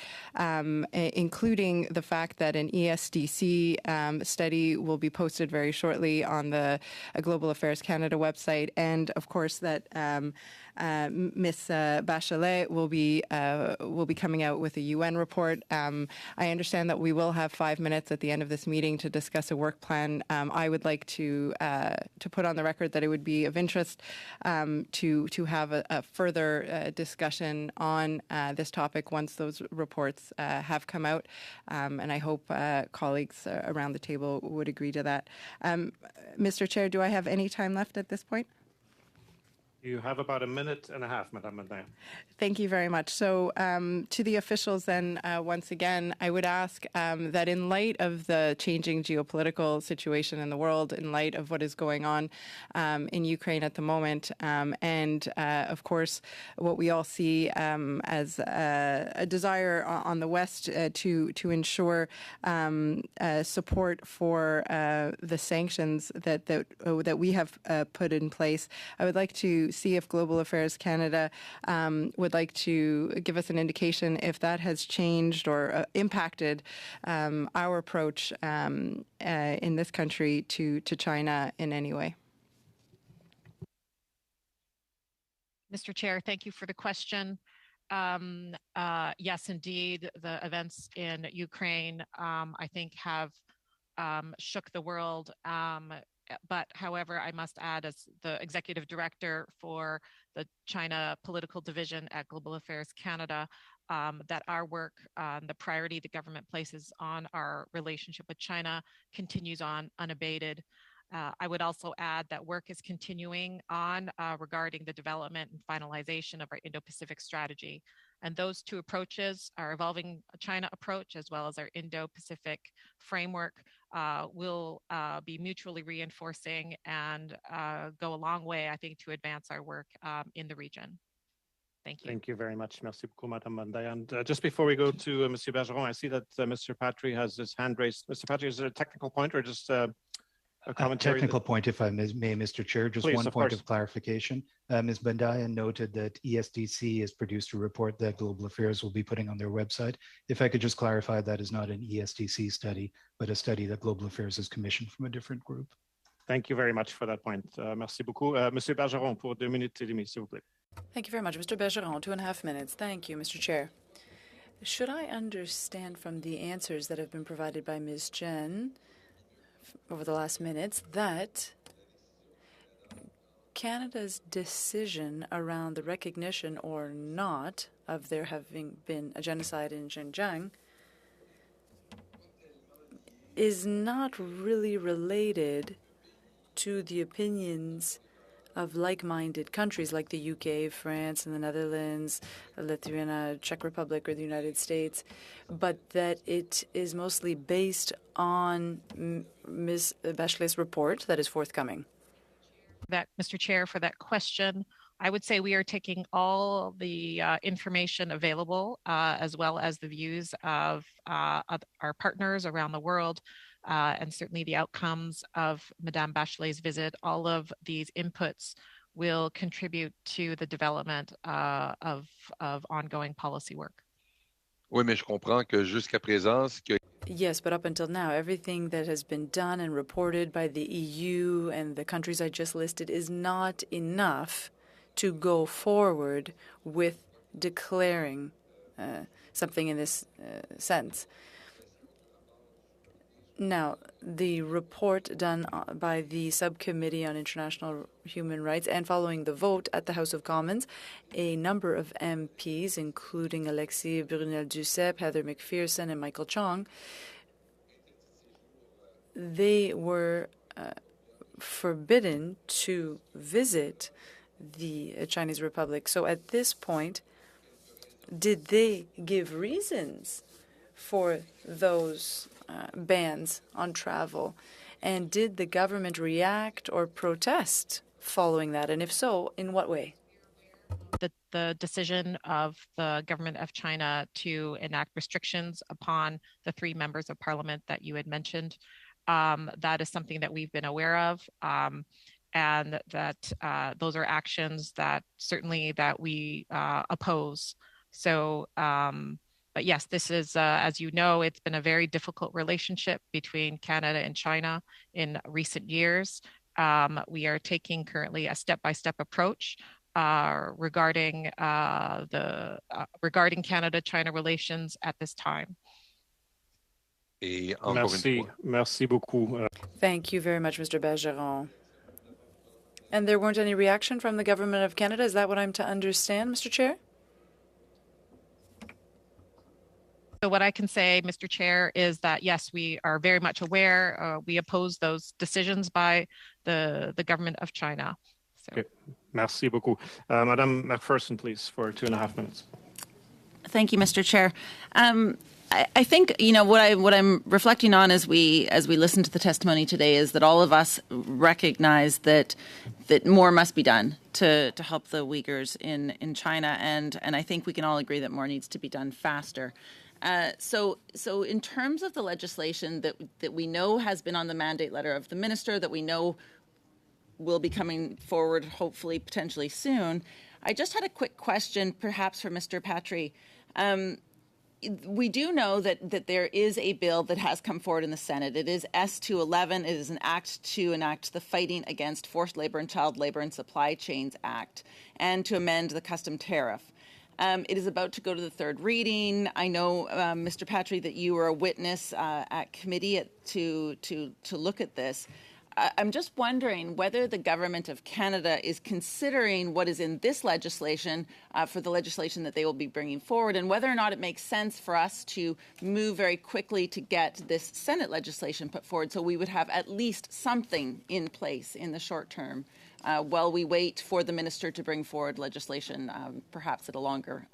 including the fact that an ESDC study will be posted very shortly on the Global Affairs Canada website, and of course that Ms. Bachelet will be coming out with a UN report. I understand that we will have 5 minutes at the end of this meeting to discuss a work plan. I would like to put on the record that it would be of interest to have a further discussion on this topic once those reports have come out, and I hope colleagues around the table would agree to that. Mr. Chair, do I have any time left at this point? You have about a minute and a half, Madame Mandaya. Thank you very much. So to the officials then, once again, I would ask that in light of the changing geopolitical situation in the world, in light of what is going on in Ukraine at the moment, and of course, what we all see as a desire on the West to ensure support for the sanctions that we have put in place, I would like to see if Global Affairs Canada would like to give us an indication if that has changed or impacted our approach in this country to China in any way. Mr. Chair, thank you for the question. Yes, indeed, the events in Ukraine, I think, have shook the world. But however, I must add, as the executive director for the China political division at Global Affairs Canada, that our work, the priority the government places on our relationship with China continues on unabated. I would also add that work is continuing on regarding the development and finalization of our Indo-Pacific strategy. And those two approaches, our evolving China approach as well as our Indo-Pacific framework, will be mutually reinforcing and go a long way, I think, to advance our work in the region. Thank you. Thank you very much. Merci beaucoup, Madame Mandaya. And just before we go to Monsieur Bergeron, I see that Mr. Patry has his hand raised. Mr. Patry, is it a technical point or just a commentary? Technical point, if I may, Mr. Chair. Just Please, one point course. of clarification. Ms. Mandaya noted that ESDC has produced a report that Global Affairs will be putting on their website. If I could just clarify, that is not an ESDC study, but a study that Global Affairs has commissioned from a different group. Thank you very much for that point. Merci beaucoup. Monsieur Bergeron, pour 2 minutes et demie, s'il vous plaît. Thank you very much. Mr. Bergeron, 2.5 minutes. Thank you, Mr. Chair. Should I understand from the answers that have been provided by Ms. Chen over the last minutes that Canada's decision around the recognition or not of there having been a genocide in Xinjiang is not really related to the opinions of like-minded countries like the UK, France, and the Netherlands, Lithuania, Czech Republic, or the United States, but that it is mostly based on Ms. Bachelet's report that is forthcoming? That, Mr. Chair, for that question, I would say we are taking all the information available, as well as the views of our partners around the world, and certainly the outcomes of Madame Bachelet's visit. All of these inputs will contribute to the development of ongoing policy work. Oui, mais je comprends que jusqu'à présent, ce qui a... Yes, but up until now, everything that has been done and reported by the EU and the countries I just listed is not enough to go forward with declaring something in this sense. Now, the report done by the Subcommittee on International Human Rights and following the vote at the House of Commons, a number of MPs, including Alexis Brunel-Duceppe, Heather McPherson, and Michael Chong, they were forbidden to visit the Chinese Republic. So at this point, did they give reasons for those bans on travel? And did the government react or protest following that? And if so, in what way? The decision of the government of China to enact restrictions upon the 3 members of parliament that you had mentioned, that is something that we've been aware of, and that those are actions that certainly that we oppose. So, but yes, this is, as you know, it's been a very difficult relationship between Canada and China in recent years. We are taking currently a step-by-step approach regarding regarding Canada-China relations at this time. Merci beaucoup. Thank you very much, Mr. Bergeron. And there weren't any reaction from the Government of Canada? Is that what I'm to understand, Mr. Chair? So what I can say, Mr. Chair, is that yes, we are very much aware. We oppose those decisions by the Government of China. So. Okay. Merci beaucoup. Madame McPherson, please, for 2.5 minutes. Thank you, Mr. Chair. I think what I'm reflecting on as we listen to the testimony today is that all of us recognize that more must be done to help the Uyghurs in China, and I think we can all agree that more needs to be done faster. So in terms of the legislation that we know has been on the mandate letter of the minister, that we know will be coming forward, hopefully, potentially soon, I just had a quick question, perhaps for Mr. Patry. We do know that there is a bill that has come forward in the Senate. It is S211. It is an act to enact the Fighting Against Forced Labor and Child Labor and Supply Chains Act and to amend the custom tariff. It is about to go to the third reading. I know, Mr. Patry, that you were a witness at committee to look at this. I'm just wondering whether the Government of Canada is considering what is in this legislation for the legislation that they will be bringing forward, and whether or not it makes sense for us to move very quickly to get this Senate legislation put forward so we would have at least something in place in the short term while we wait for the minister to bring forward legislation, perhaps at a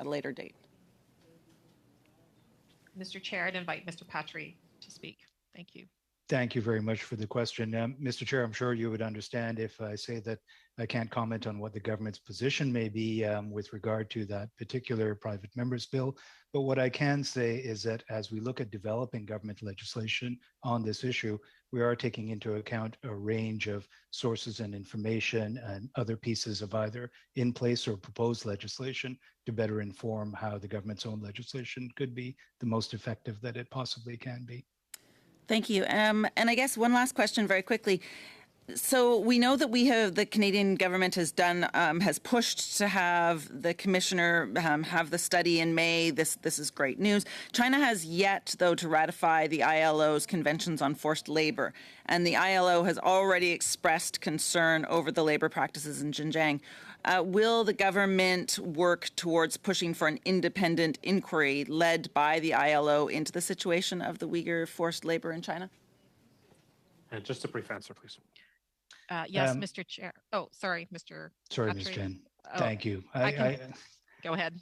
later date. Mr. Chair, I'd invite Mr. Patry to speak. Thank you. Thank you very much for the question. Mr. Chair, I'm sure you would understand if I say that I can't comment on what the government's position may be with regard to that particular private member's bill. But what I can say is that as we look at developing government legislation on this issue, we are taking into account a range of sources and information and other pieces of either in place or proposed legislation to better inform how the government's own legislation could be the most effective that it possibly can be. Thank you. And I guess one last question very quickly. So we know that the Canadian government has pushed to have the commissioner have the study in May. This is great news. China has yet, though, to ratify the ILO's conventions on forced labor. And the ILO has already expressed concern over the labor practices in Xinjiang. Will the government work towards pushing for an independent inquiry led by the ILO into the situation of the Uyghur forced labor in China? And just a brief answer, please. Yes, Mr. Chair. Oh, sorry, Mr. Sorry, Patry. Ms. Chen. Oh, Thank you. Go ahead.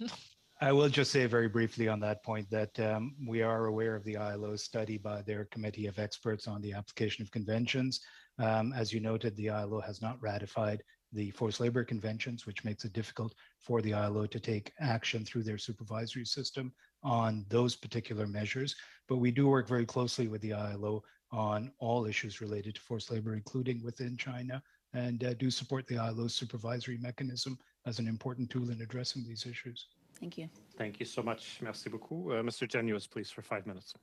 I will just say very briefly on that point that we are aware of the ILO's study by their committee of experts on the application of conventions. As you noted, the ILO has not ratified the forced labor conventions, which makes it difficult for the ILO to take action through their supervisory system on those particular measures. But we do work very closely with the ILO on all issues related to forced labor, including within China, and do support the ILO's supervisory mechanism as an important tool in addressing these issues. Thank you. Thank you so much. Merci beaucoup. Mr. Genuis, please, for 5 minutes.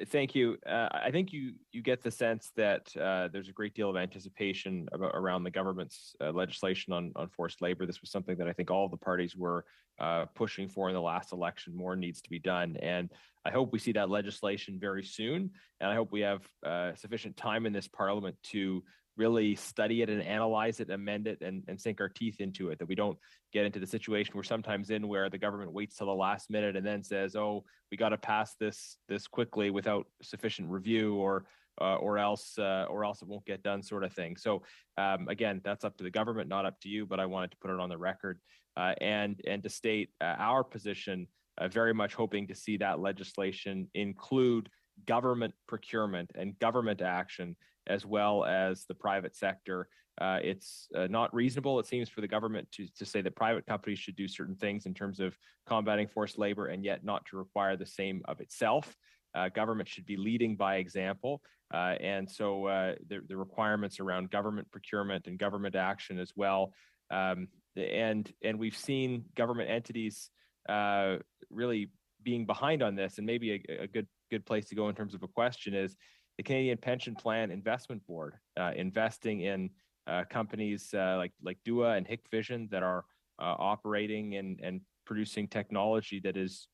Thank you. I think you get the sense that there's a great deal of anticipation around the government's legislation on forced labor. This was something that I think all of the parties were pushing for in the last election. More needs to be done. And I hope we see that legislation very soon. And I hope we have sufficient time in this parliament to really study it and analyze it, amend it, and sink our teeth into it, that we don't get into the situation we're sometimes in where the government waits till the last minute and then says, oh, we got to pass this quickly without sufficient review or else it won't get done, sort of thing. So again, that's up to the government, not up to you, but I wanted to put it on the record and to state our position, very much hoping to see that legislation include government procurement and government action as well as the private sector. It's not reasonable, it seems, for the government to say that private companies should do certain things in terms of combating forced labor and yet not to require the same of itself. Government should be leading by example. And so the requirements around government procurement and government action as well. And we've seen government entities really being behind on this. And maybe a good place to go in terms of a question is the Canadian Pension Plan Investment Board investing in companies like Dua and Hikvision that are operating and producing technology that is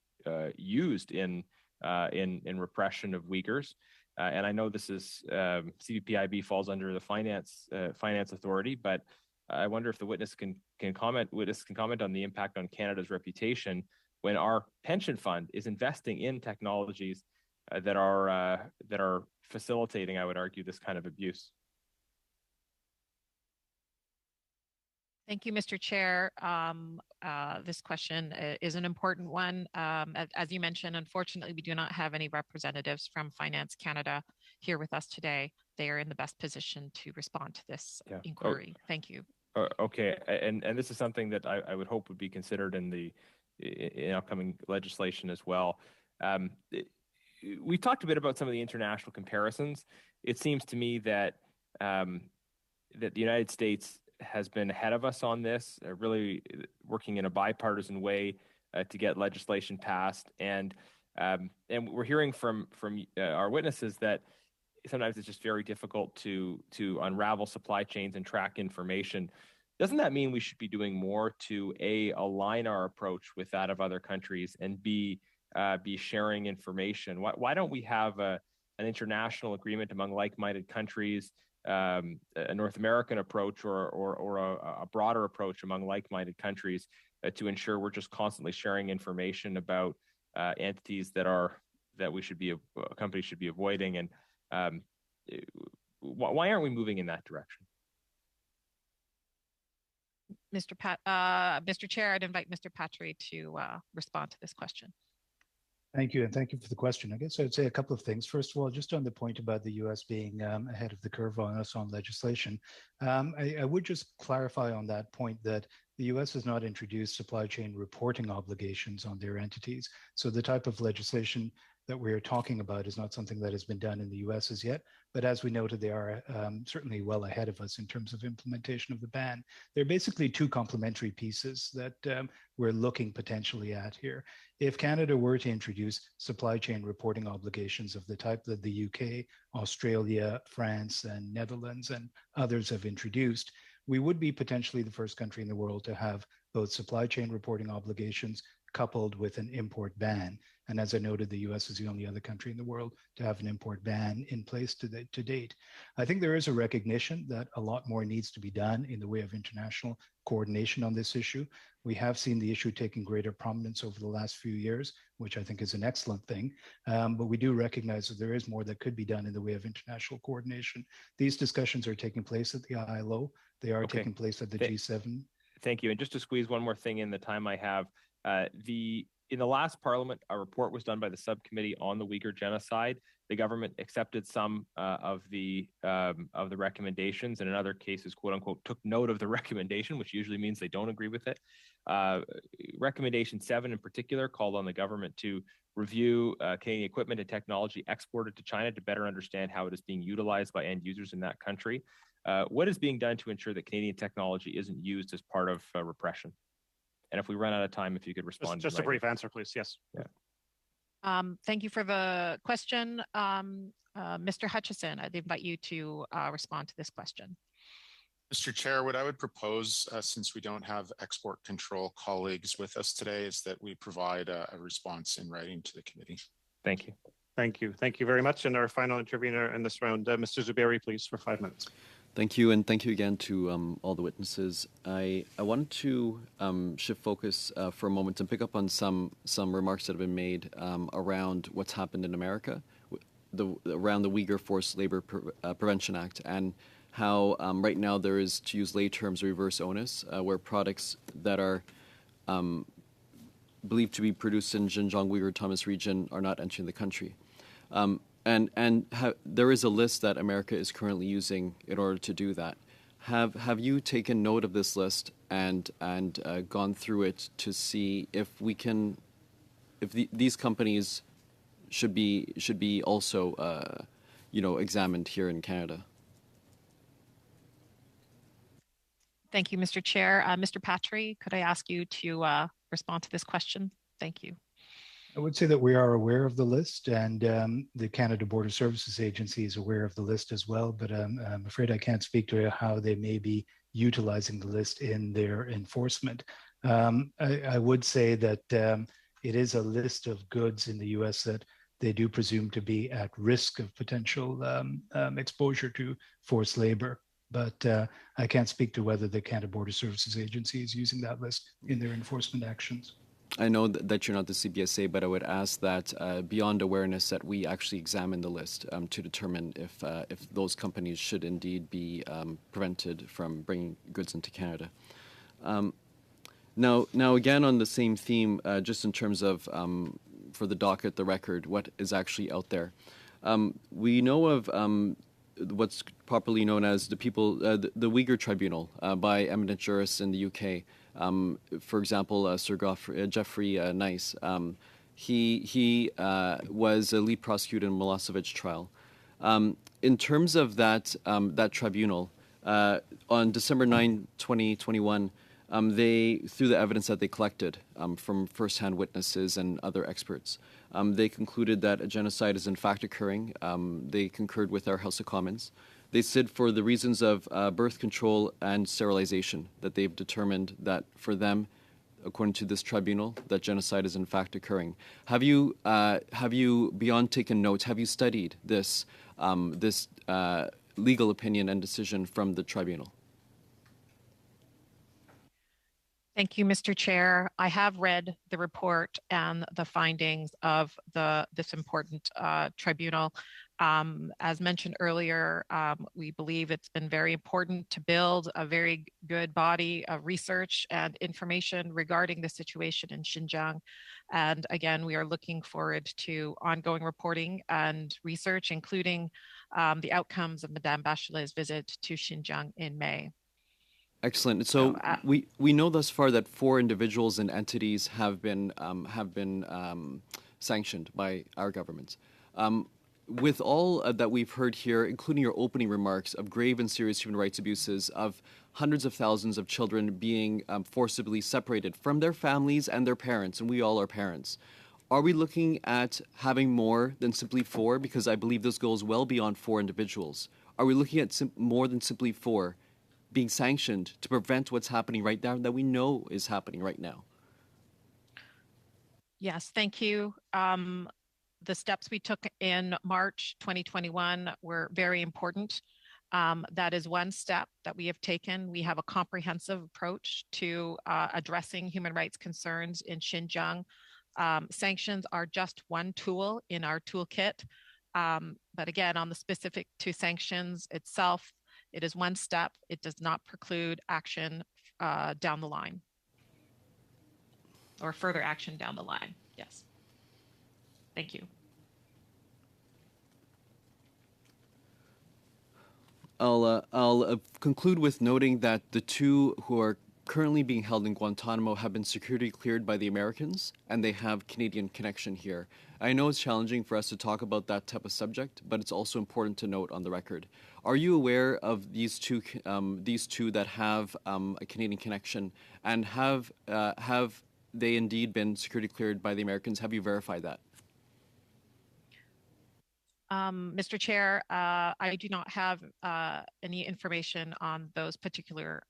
used in repression of Uyghurs. And I know this is CVPIB falls under the finance authority, but I wonder if the witness can comment on the impact on Canada's reputation when our pension fund is investing in technologies that are facilitating, I would argue, this kind of abuse. Thank you, Mr. Chair. This question is an important one. As you mentioned, unfortunately, we do not have any representatives from Finance Canada here with us today. They are in the best position to respond to this inquiry. Thank you. Okay, and this is something that I would hope would be considered in upcoming legislation as well. We talked a bit about some of the international comparisons. It seems to me that that the United States has been ahead of us on this, really working in a bipartisan way to get legislation passed, and we're hearing from our witnesses that sometimes it's just very difficult to unravel supply chains and track information. Doesn't that mean we should be doing more to align our approach with that of other countries and be sharing information? Why don't we have an international agreement among like-minded countries, a North American approach or a broader approach among like-minded countries to ensure we're just constantly sharing information about entities that companies should be avoiding, and why aren't we moving in that direction? Mr. Chair, I'd invite Mr. Patry to respond to this question. Thank you, and thank you for the question. I guess I'd say a couple of things. First of all, just on the point about the U.S. being ahead of the curve on us on legislation, I would just clarify on that point that the U.S. has not introduced supply chain reporting obligations on their entities. So the type of legislation that we're talking about is not something that has been done in the U.S. as yet. But as we noted, they are certainly well ahead of us in terms of implementation of the ban. They're basically two complementary pieces that we're looking potentially at here. If Canada were to introduce supply chain reporting obligations of the type that the UK, Australia, France, and Netherlands and others have introduced, we would be potentially the first country in the world to have both supply chain reporting obligations coupled with an import ban. And as I noted, the US is the only other country in the world to have an import ban in place to date. I think there is a recognition that a lot more needs to be done in the way of international coordination on this issue. We have seen the issue taking greater prominence over the last few years, which I think is an excellent thing. But we do recognize that there is more that could be done in the way of international coordination. These discussions are taking place at the ILO. They are taking place at the G7. Thank you. And just to squeeze one more thing in the time I have, in the last Parliament, a report was done by the subcommittee on the Uyghur genocide. The government accepted some of the recommendations, and in other cases, "quote unquote," took note of the recommendation, which usually means they don't agree with it. Recommendation 7, in particular, called on the government to review Canadian equipment and technology exported to China to better understand how it is being utilized by end users in that country. What is being done to ensure that Canadian technology isn't used as part of repression? And if we run out of time, if you could respond. Just a brief answer, please. Yes. Yeah. Thank you for the question. Mr. Hutchison, I'd invite you to respond to this question. Mr. Chair, what I would propose, since we don't have export control colleagues with us today, is that we provide a response in writing to the committee. Thank you. Thank you. Thank you very much. And our final intervener in this round, Mr. Zuberi, please, for 5 minutes. Thank you, and thank you again to all the witnesses. I wanted to shift focus for a moment and pick up on some remarks that have been made around what's happened in America, around the Uyghur Forced Labor Prevention Act, and how right now there is, to use lay terms, reverse onus, where products that are believed to be produced in Xinjiang Uyghur Autonomous Region are not entering the country. There is a list that America is currently using in order to do that. Have you taken note of this list and gone through it to see if these companies should be also examined here in Canada? Thank you, Mr. Chair. Mr. Patry, could I ask you to respond to this question? Thank you. I would say that we are aware of the list, and the Canada Border Services Agency is aware of the list as well, but I'm afraid I can't speak to how they may be utilizing the list in their enforcement. I would say that it is a list of goods in the US that they do presume to be at risk of potential exposure to forced labor. But I can't speak to whether the Canada Border Services Agency is using that list in their enforcement actions. I know that you're not the CBSA, but I would ask that beyond awareness that we actually examine the list to determine if those companies should indeed be prevented from bringing goods into Canada. Now again on the same theme, just in terms of for the docket, the record, what is actually out there. We know of what's properly known as the Uyghur Tribunal by eminent jurists in the UK. For example, Sir Jeffrey Nice. He was a lead prosecutor in Milosevic trial. In terms of that tribunal, on December 9, 2021, they, through the evidence that they collected from first-hand witnesses and other experts, they concluded that a genocide is in fact occurring. They concurred with our House of Commons. They said for the reasons of birth control and sterilization that they've determined that for them, according to this tribunal, that genocide is in fact occurring. Have you beyond taken notes, have you studied this legal opinion and decision from the tribunal? Thank you, Mr. Chair. I have read the report and the findings of this important tribunal. As mentioned earlier, we believe it's been very important to build a very good body of research and information regarding the situation in Xinjiang. And again, we are looking forward to ongoing reporting and research, including the outcomes of Madame Bachelet's visit to Xinjiang in May. Excellent. So we know thus far that 4 individuals and entities have been sanctioned by our government. With all that we've heard here, including your opening remarks of grave and serious human rights abuses, of hundreds of thousands of children being forcibly separated from their families and their parents, and we all are parents, are we looking at having more than simply 4? Because I believe this goes well beyond 4 individuals. Are we looking at more than simply 4 being sanctioned to prevent what's happening right now that we know is happening right now? Yes, thank you. The steps we took in March 2021 were very important. That is one step that we have taken. We have a comprehensive approach to addressing human rights concerns in Xinjiang. Sanctions are just one tool in our toolkit. But again, on the specific to sanctions itself, it is one step. It does not preclude action down the line or further action down the line. Yes. Thank you. I'll conclude with noting that the 2 who are currently being held in Guantanamo have been security cleared by the Americans, and they have Canadian connection here. I know it's challenging for us to talk about that type of subject, but it's also important to note on the record. Are you aware of these two that have a Canadian connection, and have they indeed been security cleared by the Americans? Have you verified that? Mr. Chair, I do not have any information on those particular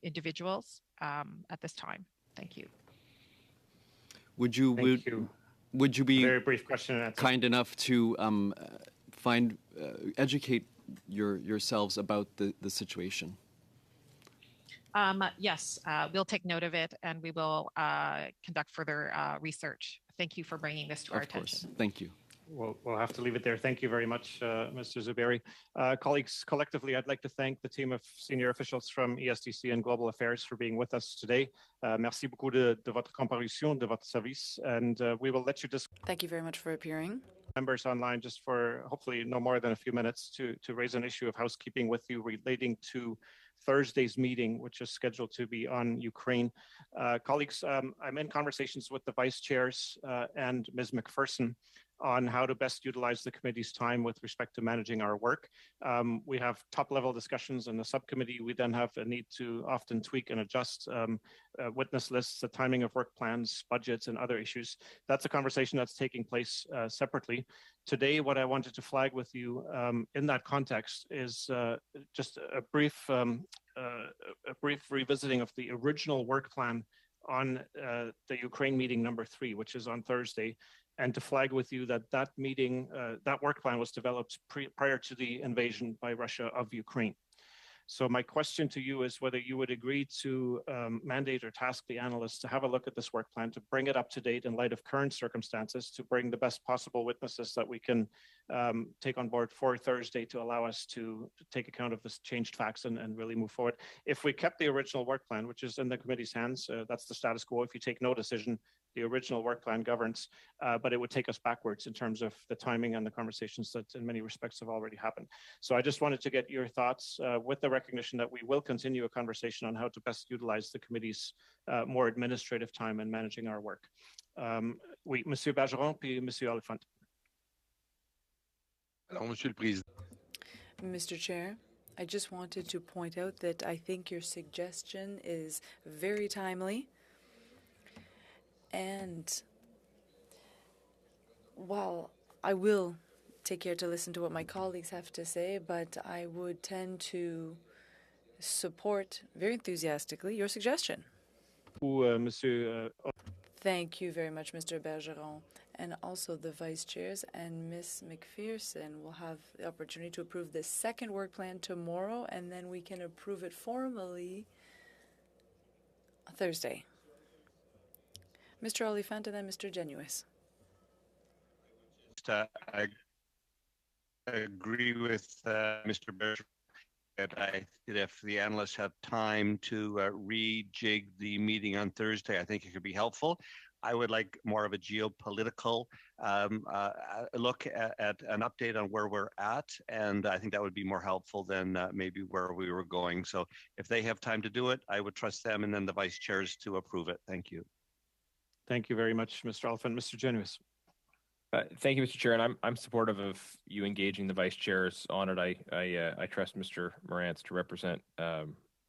individuals at this time. Thank you. Would you be very brief question and answer. Kind enough to educate yourselves about the situation? Yes, we'll take note of it, and we will conduct further research. Thank you for bringing this to our attention. Thank you. We'll have to leave it there. Thank you very much, Mr. Zuberi. Colleagues, collectively, I'd like to thank the team of senior officials from ESDC and Global Affairs for being with us today. Merci beaucoup de votre comparution, de votre service, and we will let you discuss. Thank you very much for appearing. Members online, just for hopefully no more than a few minutes, to raise an issue of housekeeping with you relating to Thursday's meeting, which is scheduled to be on Ukraine. Colleagues, I'm in conversations with the vice chairs and Ms. McPherson on how to best utilize the committee's time with respect to managing our work. We have top-level discussions in the subcommittee. We then have a need to often tweak and adjust witness lists, the timing of work plans, budgets, and other issues. That's a conversation that's taking place separately. Today, what I wanted to flag with you in that context is just a brief revisiting of the original work plan on the Ukraine meeting number 3, which is on Thursday, and to flag with you that that meeting, that work plan was developed prior to the invasion by Russia of Ukraine. So my question to you is whether you would agree to mandate or task the analysts to have a look at this work plan, to bring it up to date in light of current circumstances, to bring the best possible witnesses that we can take on board for Thursday to allow us to take account of this changed facts and really move forward. If we kept the original work plan, which is in the committee's hands, that's the status quo. If you take no decision, the original work plan governs, but it would take us backwards in terms of the timing and the conversations that in many respects have already happened. So I just wanted to get your thoughts with the recognition that we will continue a conversation on how to best utilize the committee's more administrative time in managing our work. Oui, Monsieur Bergeron, puis Monsieur Oliphant. Alors, Monsieur le Président. Mr. Chair, I just wanted to point out that I think your suggestion is very timely. And while I will take care to listen to what my colleagues have to say, but I would tend to support very enthusiastically your suggestion. Thank you very much, Mr. Bergeron. And also the vice chairs and Ms. McPherson will have the opportunity to approve the second work plan tomorrow, and then we can approve it formally on Thursday. Mr. Oliphant and then Mr. Genuis. I agree with Mr. Bergeron that if the analysts have time to rejig the meeting on Thursday, I think it could be helpful. I would like more of a geopolitical look at an update on where we're at, and I think that would be more helpful than maybe where we were going. So if they have time to do it, I would trust them and then the vice chairs to approve it. Thank you. Thank you very much, Mr. Oliphant. Mr. Genuis. Thank you, Mr. Chair, and I'm supportive of you engaging the vice chairs on it. I trust Mr. Morantz to represent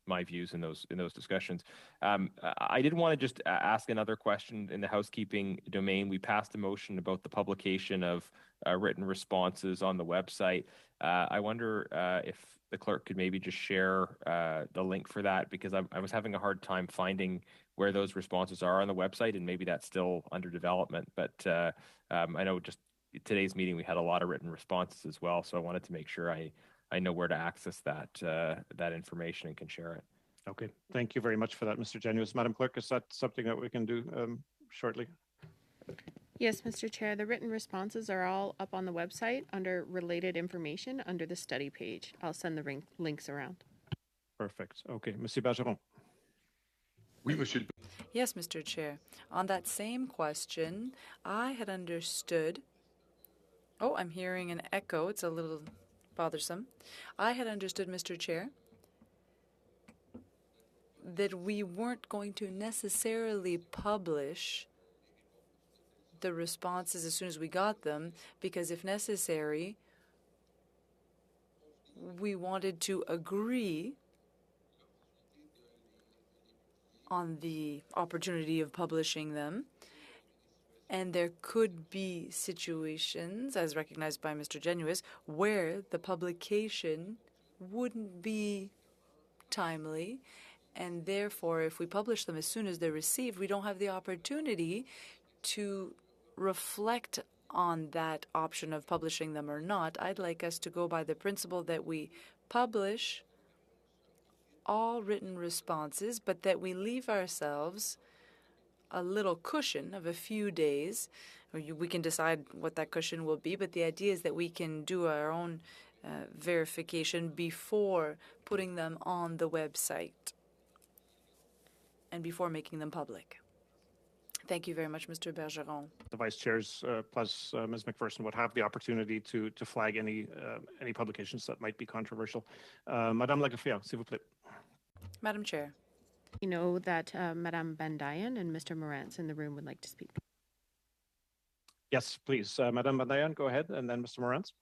my views in those discussions. I did want to just ask another question in the housekeeping domain. We passed a motion about the publication of written responses on the website. I wonder if the clerk could maybe just share the link for that, because I was having a hard time finding where those responses are on the website, and maybe that's still under development. But I know just today's meeting we had a lot of written responses as well, so I wanted to make sure I know where to access that information and can share it. Okay, thank you very much for that, Mr. Genuis. Madam Clerk, is that something that we can do shortly? Yes, Mr. Chair, the written responses are all up on the website under related information under the study page. I'll send the links around. Perfect. Okay, Monsieur Bergeron. Oui, Monsieur. Yes, Mr. Chair. On that same question, I had understood. Oh, I'm hearing an echo. It's a little bothersome. I had understood, Mr. Chair, that we weren't going to necessarily publish the responses as soon as we got them, because if necessary, we wanted to agree on the opportunity of publishing them. And there could be situations, as recognized by Mr. Genuis, where the publication wouldn't be timely. And therefore, if we publish them as soon as they're received, we don't have the opportunity to reflect on that option of publishing them or not. I'd like us to go by the principle that we publish all written responses, but that we leave ourselves a little cushion of a few days. We can decide what that cushion will be, but the idea is that we can do our own verification before putting them on the website and before making them public. Thank you very much, Mr. Bergeron. The vice chairs plus Ms. McPherson would have the opportunity to flag any publications that might be controversial. Madame Lagafia, s'il vous plaît. Madam Chair. You know that Madame Bandayan and Mr. Morantz in the room would like to speak. Yes, please. Madame Bandayan, go ahead, and then Mr. Morantz.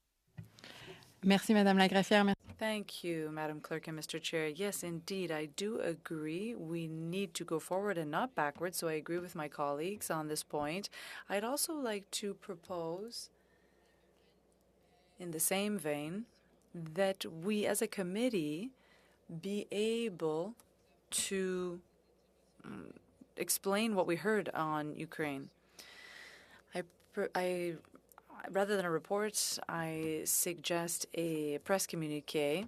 Merci, Madame la Greffière. Thank you, Madam Clerk and Mr. Chair. Yes, indeed, I do agree. We need to go forward and not backwards, so I agree with my colleagues on this point. I'd also like to propose, in the same vein, that we as a committee be able to explain what we heard on Ukraine. Rather than a report, I suggest a press communique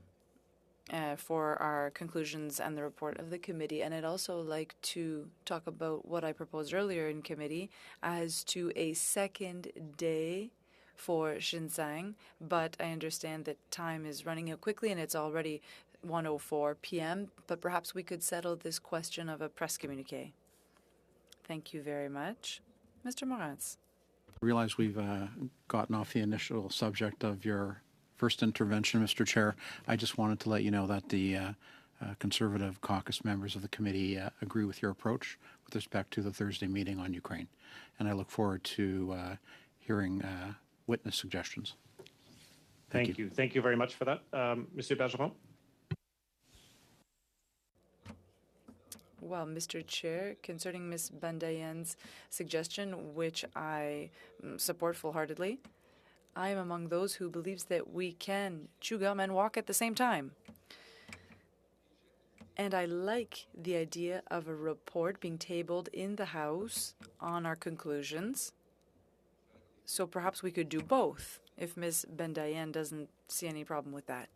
for our conclusions and the report of the committee. And I'd also like to talk about what I proposed earlier in committee as to a second day for Xinjiang. But I understand that time is running out quickly and it's already 1:04 p.m. But perhaps we could settle this question of a press communique. Thank you very much. Mr. Morantz. I realize we've gotten off the initial subject of your first intervention, Mr. Chair. I just wanted to let you know that the Conservative caucus members of the committee agree with your approach with respect to the Thursday meeting on Ukraine. And I look forward to hearing witness suggestions. Thank you. Thank you very much for that. Monsieur Bergeron? Well, Mr. Chair, concerning Ms. Bandayan's suggestion, which I support full-heartedly, I am among those who believes that we can chew gum and walk at the same time. And I like the idea of a report being tabled in the House on our conclusions. So perhaps we could do both if Ms. Bandayan doesn't see any problem with that.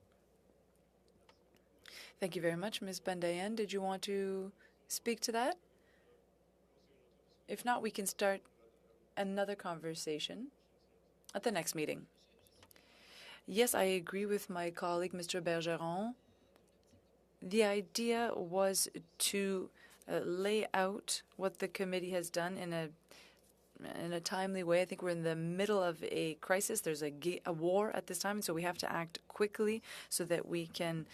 Thank you very much, Ms. Bandayan. Did you want to speak to that? If not, we can start another conversation at the next meeting. Yes, I agree with my colleague, Mr. Bergeron. The idea was to lay out what the committee has done in a timely way. I think we're in the middle of a crisis. There's a war at this time, so we have to act quickly so that we can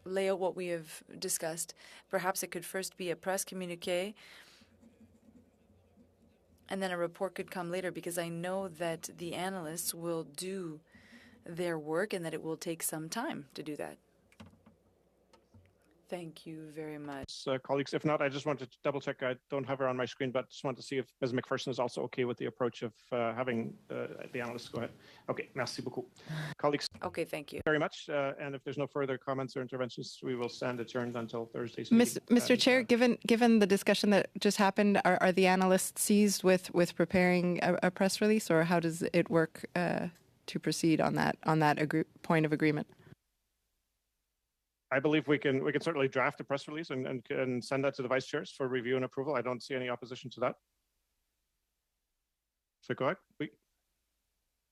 lay out what we have discussed. Perhaps it could first be a press communique, and then a report could come later, because I know that the analysts will do their work and that it will take some time to do that. Thank you very much. Colleagues, if not, I just wanted to double check. I don't have her on my screen, but just want to see if Ms. McPherson is also okay with the approach of having the analysts go ahead. Okay, merci beaucoup. Colleagues. Okay, thank you very much. And if there's no further comments or interventions, we will stand adjourned until Thursday's Mr. Chair, given the discussion that just happened, are the analysts seized with preparing a press release, or how does it work to proceed on that point of agreement? I believe we can certainly draft a press release and send that to the vice chairs for review and approval. I don't see any opposition to that. So go ahead.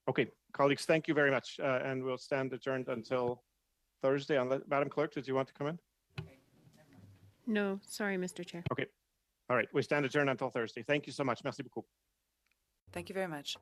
Okay, colleagues, thank you very much. And we'll stand adjourned until Thursday. Madam Clerk, did you want to come in? No, sorry, Mr. Chair. Okay. All right. We stand adjourned until Thursday. Thank you so much. Merci beaucoup. Thank you very much.